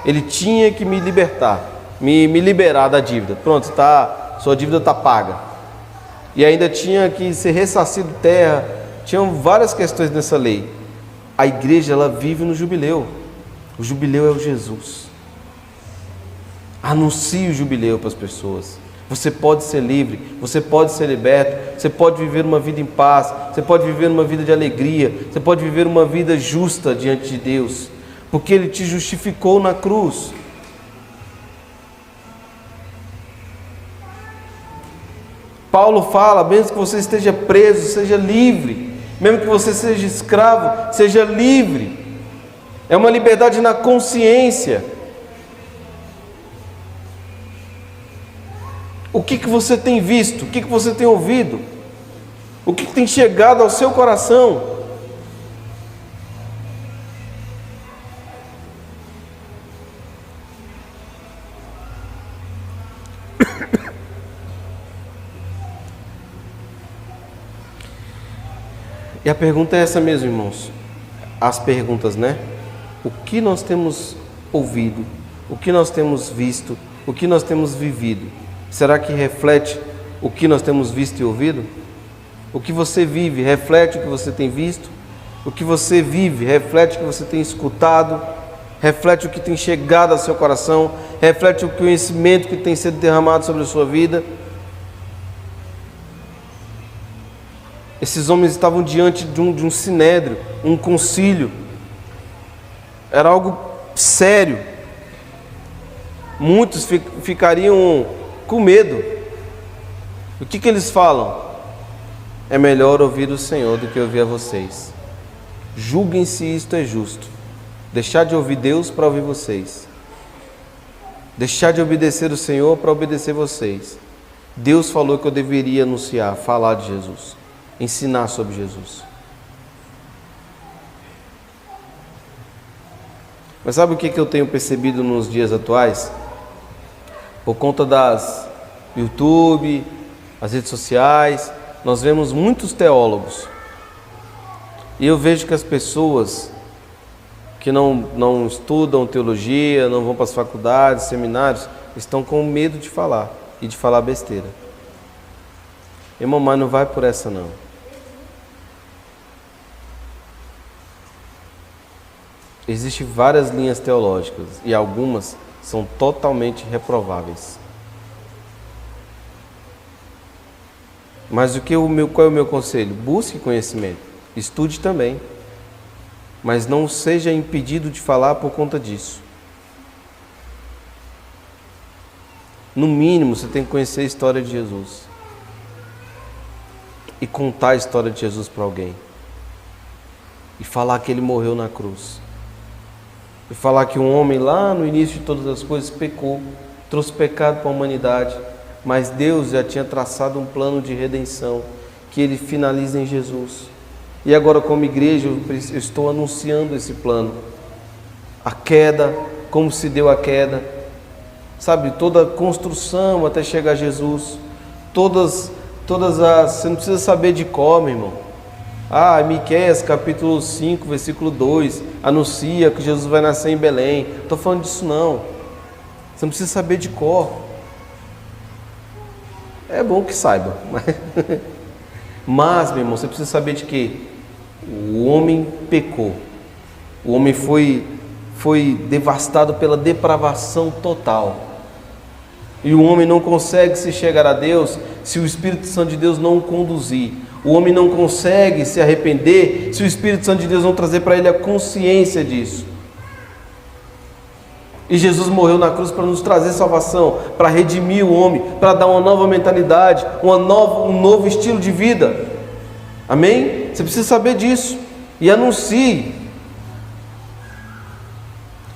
A: ele tinha que me libertar, me liberar da dívida. Pronto, sua dívida está paga. E ainda tinha que ser ressarcido terra, tinham várias questões nessa lei. A igreja, ela vive no jubileu. O jubileu é o Jesus. Anuncie o jubileu para as pessoas. Você pode ser livre, você pode ser liberto, você pode viver uma vida em paz, você pode viver uma vida de alegria, você pode viver uma vida justa diante de Deus, porque Ele te justificou na cruz. Paulo fala, mesmo que você esteja preso, seja livre. Mesmo que você seja escravo, seja livre. É uma liberdade na consciência. O que você tem visto? O que você tem ouvido? O que tem chegado ao seu coração? E a pergunta é essa mesmo, irmãos. As perguntas, né? O que nós temos ouvido? O que nós temos visto? O que nós temos vivido? Será que reflete o que nós temos visto e ouvido? O que você vive reflete o que você tem visto? O que você vive reflete o que você tem escutado? Reflete o que tem chegado ao seu coração? Reflete o conhecimento que tem sido derramado sobre a sua vida? Esses homens estavam diante de um sinédrio, um concílio. Era algo sério. Muitos ficariam com medo. O que eles falam? É melhor ouvir o Senhor do que ouvir a vocês. Julguem se isto é justo. Deixar de ouvir Deus para ouvir vocês. Deixar de obedecer o Senhor para obedecer vocês. Deus falou que eu deveria anunciar, falar de Jesus, ensinar sobre Jesus. Mas sabe o que eu tenho percebido nos dias atuais? Por conta das YouTube, as redes sociais, nós vemos muitos teólogos. E eu vejo que as pessoas que não estudam teologia, não vão para as faculdades, seminários, estão com medo de falar e de falar besteira. Irmão, mas não vai por essa não. Existem várias linhas teológicas e algumas são totalmente reprováveis. Mas qual é o meu conselho? Busque conhecimento, estude também, mas não seja impedido de falar por conta disso. No mínimo, você tem que conhecer a história de Jesus e contar a história de Jesus para alguém. e falar que ele morreu na cruz. E falar que um homem lá no início de todas as coisas pecou, trouxe pecado para a humanidade, mas Deus já tinha traçado um plano de redenção que ele finaliza em Jesus. E agora, como igreja, eu estou anunciando esse plano. A queda, como se deu a queda, sabe, toda a construção até chegar a Jesus, todas as, você não precisa saber de cor, meu irmão. Miqueias capítulo 5, versículo 2, anuncia que Jesus vai nascer em Belém. Não estou falando disso não, você não precisa saber de cor. É bom que saiba, mas meu irmão, você precisa saber de quê? O homem pecou, o homem foi devastado pela depravação total. E o homem não consegue se chegar a Deus se o Espírito Santo de Deus não o conduzir. O homem não consegue se arrepender se o Espírito Santo de Deus não trazer para ele a consciência disso. E Jesus morreu na cruz para nos trazer salvação, para redimir o homem, para dar uma nova mentalidade, um novo estilo de vida. Amém? Você precisa saber disso. E anuncie.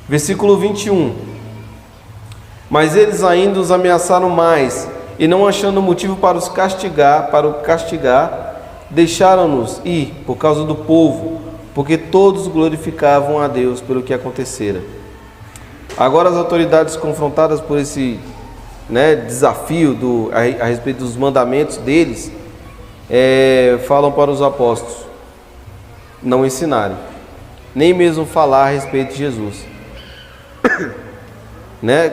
A: Versículo 21. Mas eles ainda os ameaçaram mais, e não achando motivo para o castigar, deixaram-nos ir por causa do povo, porque todos glorificavam a Deus pelo que acontecera. Agora as autoridades, confrontadas por esse desafio a respeito dos mandamentos deles, falam para os apóstolos não ensinarem, nem mesmo falar a respeito de Jesus.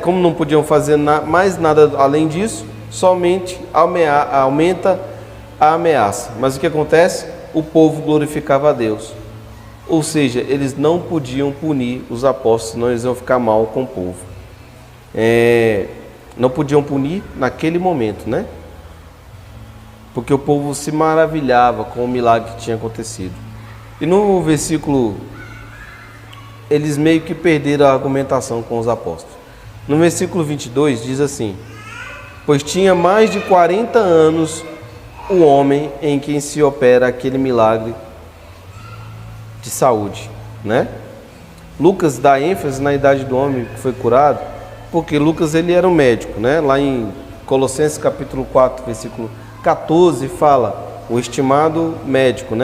A: Como não podiam fazer mais nada além disso, somente aumenta a ameaça. Mas o que acontece? O povo glorificava a Deus. Ou seja, eles não podiam punir os apóstolos, senão eles iam ficar mal com o povo. Não podiam punir naquele momento, porque o povo se maravilhava com o milagre que tinha acontecido. E no versículo, eles meio que perderam a argumentação com os apóstolos. No versículo 22 diz assim: pois tinha mais de 40 anos o homem em quem se opera aquele milagre de saúde, Lucas dá ênfase na idade do homem que foi curado, porque Lucas ele era um médico, Lá em Colossenses capítulo 4, versículo 14 fala o estimado médico,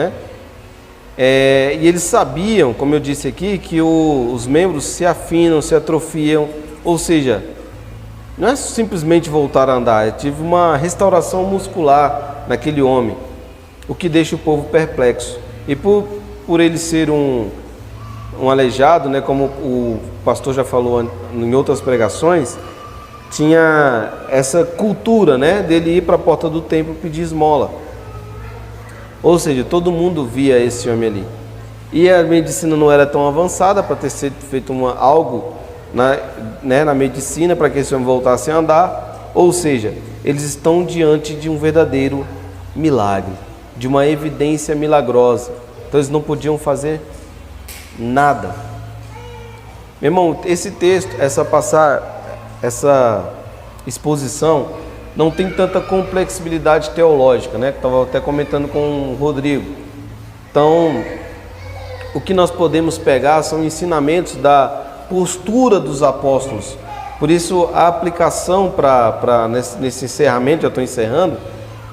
A: E eles sabiam, como eu disse aqui, que os membros se afinam, se atrofiam, ou seja, não é simplesmente voltar a andar, tive uma restauração muscular naquele homem, o que deixa o povo perplexo. E por ele ser um aleijado, como o pastor já falou em outras pregações, tinha essa cultura, dele ir para a porta do templo pedir esmola. Ou seja, todo mundo via esse homem ali. E a medicina não era tão avançada para ter sido feito algo na medicina para que esse homem voltasse a andar. Ou seja, eles estão diante de um verdadeiro milagre, de uma evidência milagrosa. Então eles não podiam fazer nada. Meu irmão, esse texto, essa exposição não tem tanta complexibilidade teológica, que estava até comentando com o Rodrigo. Então, o que nós podemos pegar são ensinamentos da postura dos apóstolos. Por isso, a aplicação nesse encerramento, eu estou encerrando,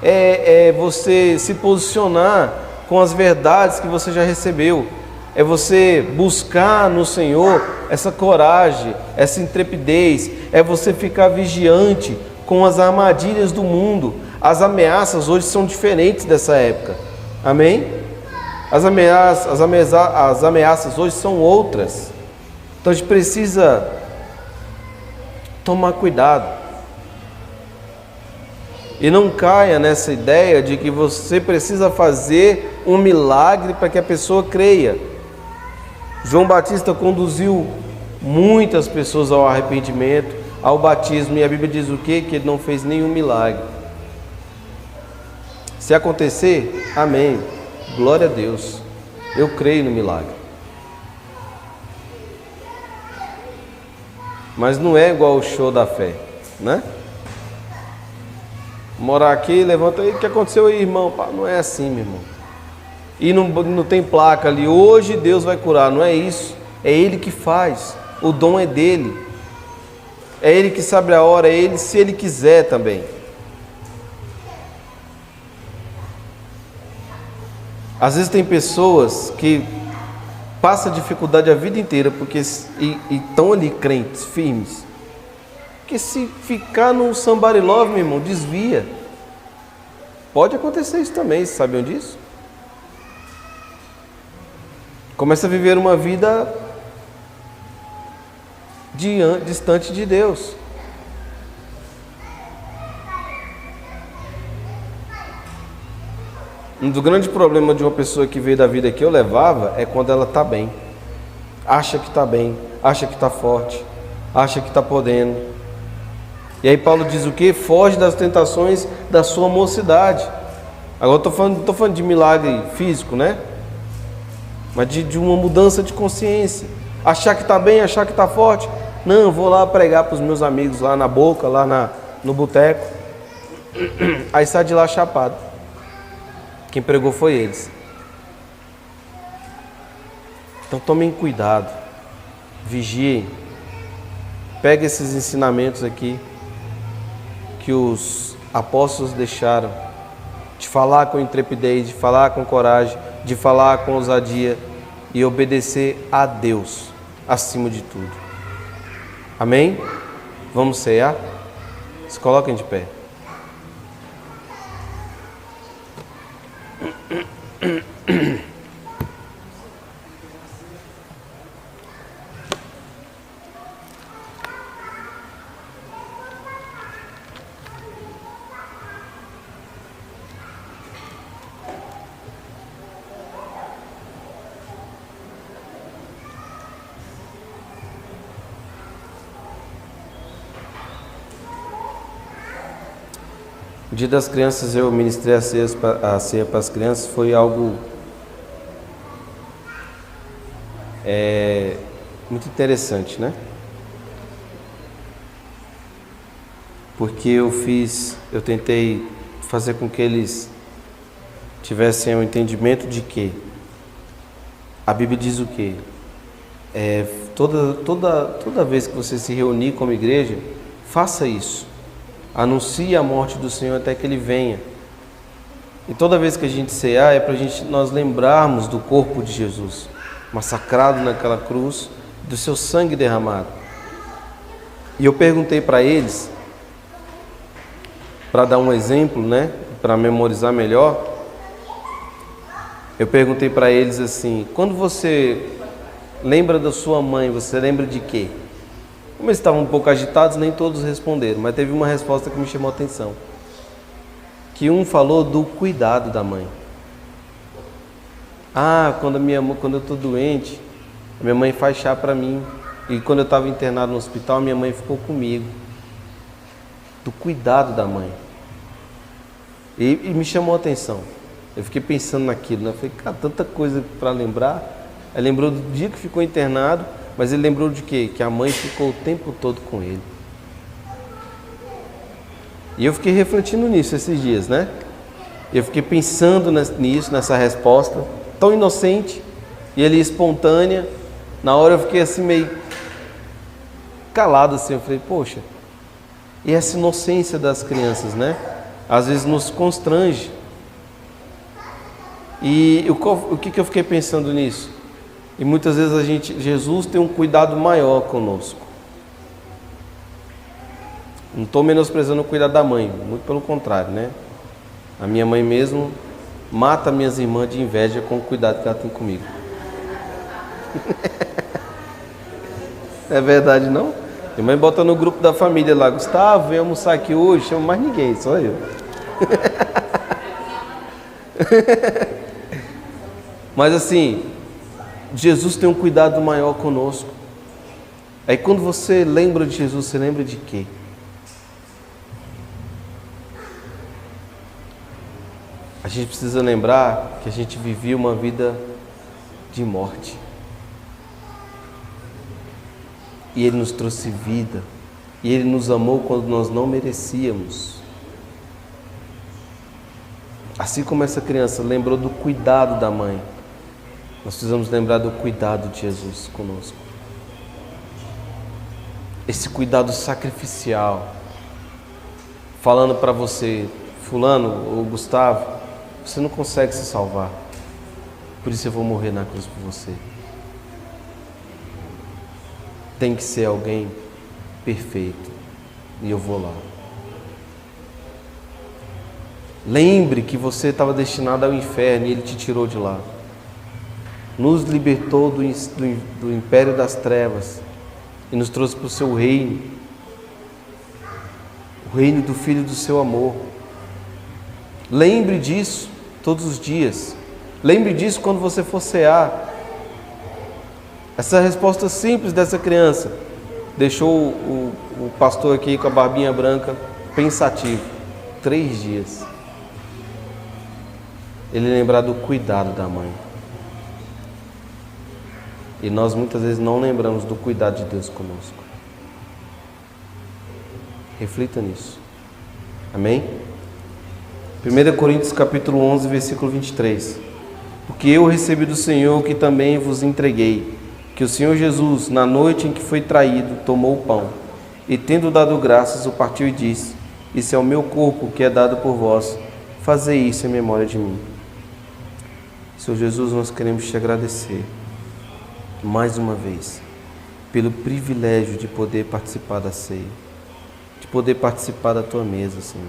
A: é você se posicionar com as verdades que você já recebeu. É você buscar no Senhor essa coragem, essa intrepidez. É você ficar vigiante com as armadilhas do mundo. As ameaças hoje são diferentes dessa época. Amém? As ameaças hoje são outras. Então a gente precisa tomar cuidado. E não caia nessa ideia de que você precisa fazer um milagre para que a pessoa creia. João Batista conduziu muitas pessoas ao arrependimento, ao batismo, e a Bíblia diz o quê? Que ele não fez nenhum milagre. Se acontecer, amém, glória a Deus, eu creio no milagre. Mas não é igual o show da fé, Morar aqui, levanta aí, o que aconteceu aí, irmão? Não é assim, meu irmão. e não tem placa ali, hoje Deus vai curar. Não é isso, é Ele que faz, o dom é dele, é Ele que sabe a hora, é Ele se Ele quiser também. Às vezes tem pessoas que passam dificuldade a vida inteira porque estão ali crentes, firmes. Porque se ficar no somebody love, meu irmão, desvia. Pode acontecer isso também, vocês sabiam disso? Começa a viver uma vida distante de Deus. Um dos grandes problemas de uma pessoa que veio da vida que eu levava é quando ela está bem. Acha que está bem, acha que está forte, acha que está podendo. E aí Paulo diz o quê? Foge das tentações da sua mocidade. Agora estou falando de milagre físico, né? Mas de uma mudança de consciência. Achar que está bem, achar que está forte. Não, eu vou lá pregar para os meus amigos lá na boca, lá no boteco. Aí sai de lá chapado. Quem pregou foi eles. Então tomem cuidado. Vigiem. Pegue esses ensinamentos aqui que os apóstolos deixaram. De falar com intrepidez, de falar com coragem, de falar com ousadia e obedecer a Deus acima de tudo. Amém? Vamos cear? Se coloquem de pé. O dia das crianças, eu ministrei a ceia para as crianças, foi algo muito interessante, né? Porque eu tentei fazer com que eles tivessem um entendimento de que a Bíblia diz o quê? Toda vez que você se reunir como igreja, faça isso. Anuncie a morte do Senhor até que Ele venha. E toda vez que a gente cear, é para nós lembrarmos do corpo de Jesus, massacrado naquela cruz, do seu sangue derramado. E eu perguntei para eles, para dar um exemplo, né, para memorizar melhor, eu perguntei para eles assim: quando você lembra da sua mãe, você lembra de quê? Como eles estavam um pouco agitados, nem todos responderam, mas teve uma resposta que me chamou a atenção. Que um falou do cuidado da mãe. Quando eu estou doente, a minha mãe faz chá para mim. E quando eu estava internado no hospital, minha mãe ficou comigo. Do cuidado da mãe. E me chamou a atenção. Eu fiquei pensando naquilo, né? Eu falei, cara, tanta coisa para lembrar. Ele lembrou do dia que ficou internado, mas ele lembrou de quê? Que a mãe ficou o tempo todo com ele. E eu fiquei refletindo nisso esses dias, né? Eu fiquei pensando nisso, nessa resposta, tão inocente e ali espontânea. Na hora eu fiquei assim meio calado assim, eu falei, poxa, e essa inocência das crianças, né? Às vezes nos constrange. E o que eu fiquei pensando nisso? E muitas vezes Jesus tem um cuidado maior conosco. Não estou menosprezando o cuidado da mãe, muito pelo contrário, né? A minha mãe mesmo mata minhas irmãs de inveja com o cuidado que ela tem comigo. É verdade, não? Minha mãe bota no grupo da família lá, Gustavo, vem almoçar aqui hoje, chama mais ninguém, só eu. Mas assim, Jesus tem um cuidado maior conosco. Aí quando você lembra de Jesus, você lembra de quê? A gente precisa lembrar que a gente vivia uma vida de morte. E Ele nos trouxe vida. E Ele nos amou quando nós não merecíamos. Assim como essa criança lembrou do cuidado da mãe, nós precisamos lembrar do cuidado de Jesus conosco. Esse cuidado sacrificial, falando para você, fulano ou Gustavo, você não consegue se salvar, por isso eu vou morrer na cruz por você. Tem que ser alguém perfeito, e eu vou lá. Lembre que você estava destinado ao inferno e Ele te tirou de lá. Nos libertou do império das trevas e nos trouxe para o seu reino, o reino do Filho do seu amor. Lembre disso todos os dias. Lembre disso quando você for cear. Essa resposta simples dessa criança deixou o pastor aqui com a barbinha branca pensativo. 3 dias. Ele lembrar do cuidado da mãe. E nós muitas vezes não lembramos do cuidado de Deus conosco. Reflita nisso. Amém? 1 Coríntios capítulo 11, versículo 23. Porque eu recebi do Senhor o que também vos entreguei, que o Senhor Jesus, na noite em que foi traído, tomou o pão, e tendo dado graças, o partiu e disse: Isso é o meu corpo que é dado por vós, fazei isso em memória de mim. Senhor Jesus, nós queremos te agradecer mais uma vez pelo privilégio de poder participar da ceia, de poder participar da tua mesa, Senhor,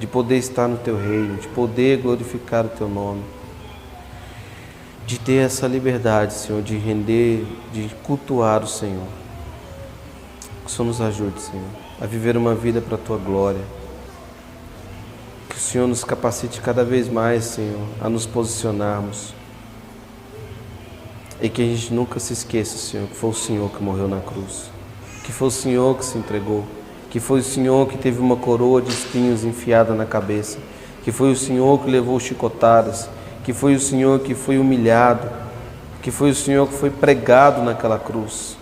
A: de poder estar no teu reino, de poder glorificar o teu nome, de ter essa liberdade, Senhor, de render, de cultuar o Senhor. Que o Senhor nos ajude, Senhor, a viver uma vida para a tua glória. Que o Senhor nos capacite cada vez mais, Senhor, a nos posicionarmos. E que a gente nunca se esqueça, Senhor, que foi o Senhor que morreu na cruz, que foi o Senhor que se entregou, que foi o Senhor que teve uma coroa de espinhos enfiada na cabeça, que foi o Senhor que levou chicotadas, que foi o Senhor que foi humilhado, que foi o Senhor que foi pregado naquela cruz.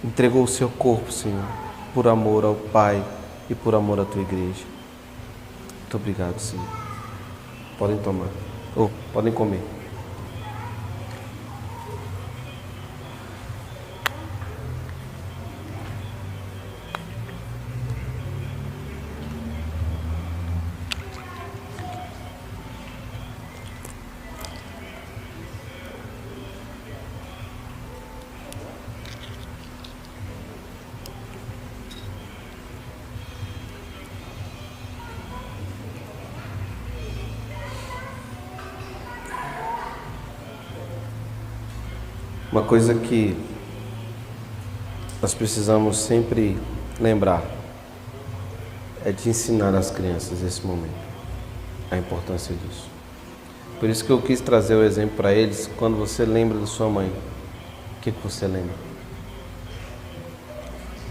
A: Entregou o seu corpo, Senhor, por amor ao Pai e por amor à tua igreja. Muito obrigado, Senhor. Podem tomar, ou podem comer. Uma coisa que nós precisamos sempre lembrar é de ensinar às crianças esse momento, a importância disso. Por isso que eu quis trazer o exemplo para eles. Quando você lembra da sua mãe, o que você lembra?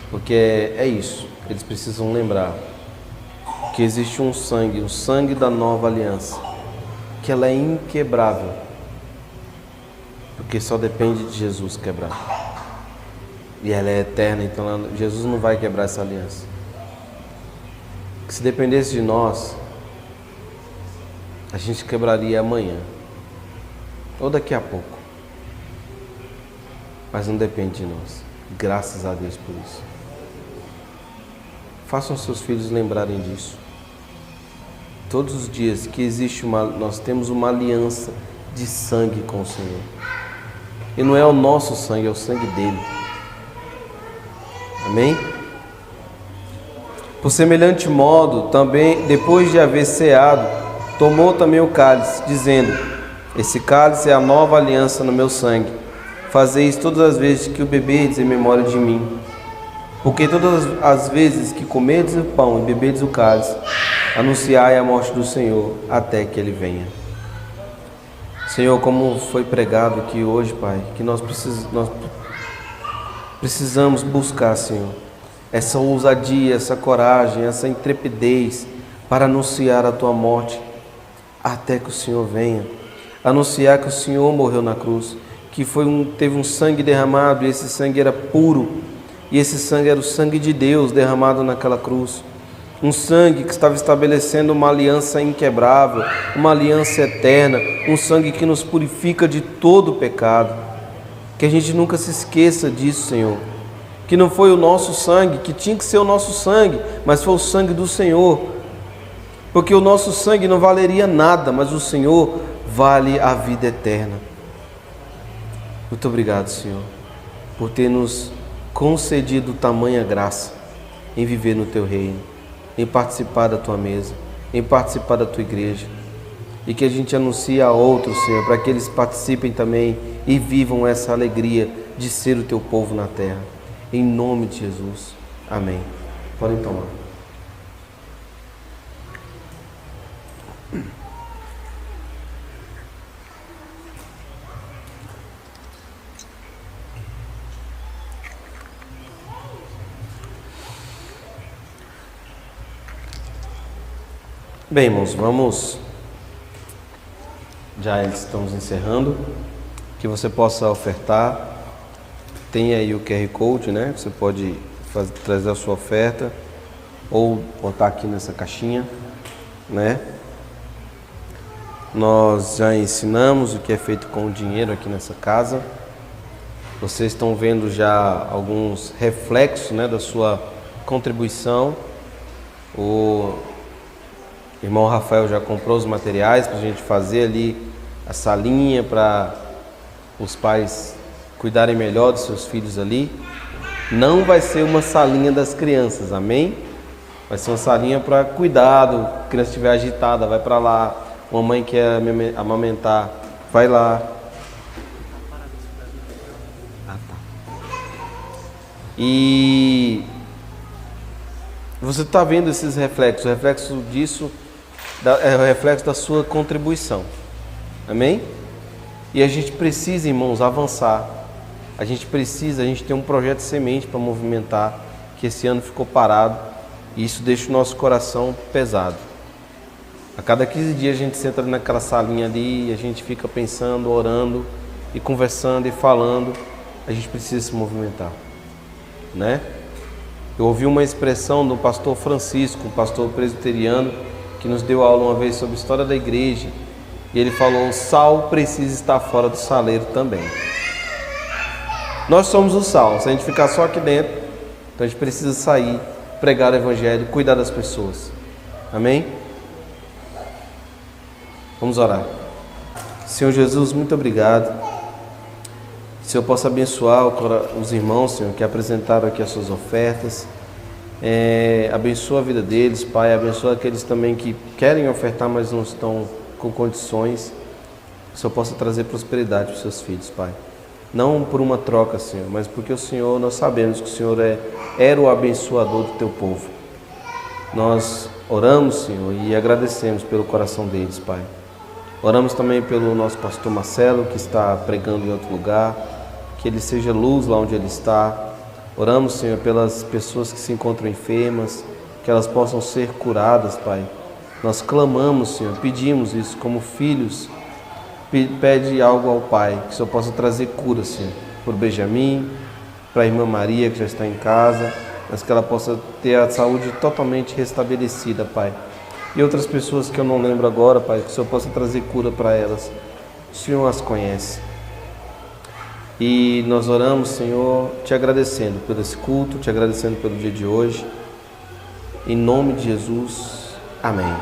A: Porque é isso, eles precisam lembrar que existe um sangue, o sangue da nova aliança, que ela é inquebrável. Porque só depende de Jesus quebrar. E ela é eterna, então Jesus não vai quebrar essa aliança. Que se dependesse de nós, a gente quebraria amanhã, ou daqui a pouco. Mas não depende de nós. Graças a Deus por isso. Façam seus filhos lembrarem disso. Todos os dias que existe nós temos uma aliança de sangue com o Senhor. E não é o nosso sangue, é o sangue dele. Amém? Por semelhante modo, também, depois de haver ceado, tomou também o cálice, dizendo: Esse cálice é a nova aliança no meu sangue. Fazeis todas as vezes que o beberdes em memória de mim. Porque todas as vezes que comerdes o pão e beberdes o cálice, anunciai a morte do Senhor, até que Ele venha. Senhor, como foi pregado aqui hoje, Pai, que nós precisamos buscar, Senhor, essa ousadia, essa coragem, essa intrepidez para anunciar a Tua morte até que o Senhor venha. Anunciar que o Senhor morreu na cruz, que teve um sangue derramado e esse sangue era puro, e esse sangue era o sangue de Deus derramado naquela cruz. um sangue que estava estabelecendo uma aliança inquebrável, uma aliança eterna, um sangue que nos purifica de todo o pecado. Que a gente nunca se esqueça disso, Senhor. Que não foi o nosso sangue, que tinha que ser o nosso sangue, mas foi o sangue do Senhor. Porque o nosso sangue não valeria nada, mas o Senhor vale a vida eterna. Muito obrigado, Senhor, por ter nos concedido tamanha graça em viver no Teu reino, em participar da Tua mesa, em participar da Tua igreja. E que a gente anuncie a outros, Senhor, para que eles participem também e vivam essa alegria de ser o Teu povo na terra. Em nome de Jesus. Amém. Podem tomar. Bem, irmãos, vamos, já estamos encerrando, que você possa ofertar. Tem aí o QR Code, né? Você pode trazer a sua oferta ou botar aqui nessa caixinha, né? Nós já ensinamos o que é feito com o dinheiro aqui nessa casa. Vocês estão vendo já alguns reflexos, né, da sua contribuição. O irmão Rafael já comprou os materiais para a gente fazer ali a salinha para os pais cuidarem melhor dos seus filhos ali. Não vai ser uma salinha das crianças, amém? Vai ser uma salinha para cuidado. A criança estiver agitada, vai para lá. Uma mãe quer amamentar, vai lá. E você está vendo esses reflexos. O reflexo disso é o reflexo da sua contribuição. Amém? E a gente precisa, irmãos, avançar. A gente tem um projeto de semente para movimentar, que esse ano ficou parado. E isso deixa o nosso coração pesado. A cada 15 dias a gente senta naquela salinha ali e a gente fica pensando, orando e conversando e falando. A gente precisa se movimentar, né? Eu ouvi uma expressão do pastor Francisco, um pastor presbiteriano, que nos deu aula uma vez sobre a história da igreja. E ele falou: o sal precisa estar fora do saleiro também. Nós somos o sal. Se a gente ficar só aqui dentro, então a gente precisa sair, pregar o evangelho, cuidar das pessoas. Amém? Vamos orar. Senhor Jesus, muito obrigado. Que o Senhor possa abençoar os irmãos, Senhor, que apresentaram aqui as suas ofertas. Abençoa a vida deles, Pai. Abençoa aqueles também que querem ofertar, mas não estão com condições. Que o Senhor possa trazer prosperidade para os seus filhos, Pai. Não por uma troca, Senhor, mas porque o Senhor, nós sabemos que o Senhor era o abençoador do Teu povo. Nós oramos, Senhor, e agradecemos pelo coração deles, Pai. Oramos também pelo nosso pastor Marcelo, que está pregando em outro lugar, que ele seja luz lá onde ele está. Oramos, Senhor, pelas pessoas que se encontram enfermas, que elas possam ser curadas, Pai. Nós clamamos, Senhor, pedimos isso como filhos. Pede algo ao Pai, que o Senhor possa trazer cura, Senhor, por Benjamin, para a irmã Maria, que já está em casa, mas que ela possa ter a saúde totalmente restabelecida, Pai. E outras pessoas que eu não lembro agora, Pai, que o Senhor possa trazer cura para elas. O Senhor as conhece. E nós oramos, Senhor, te agradecendo por esse culto, te agradecendo pelo dia de hoje. Em nome de Jesus, amém.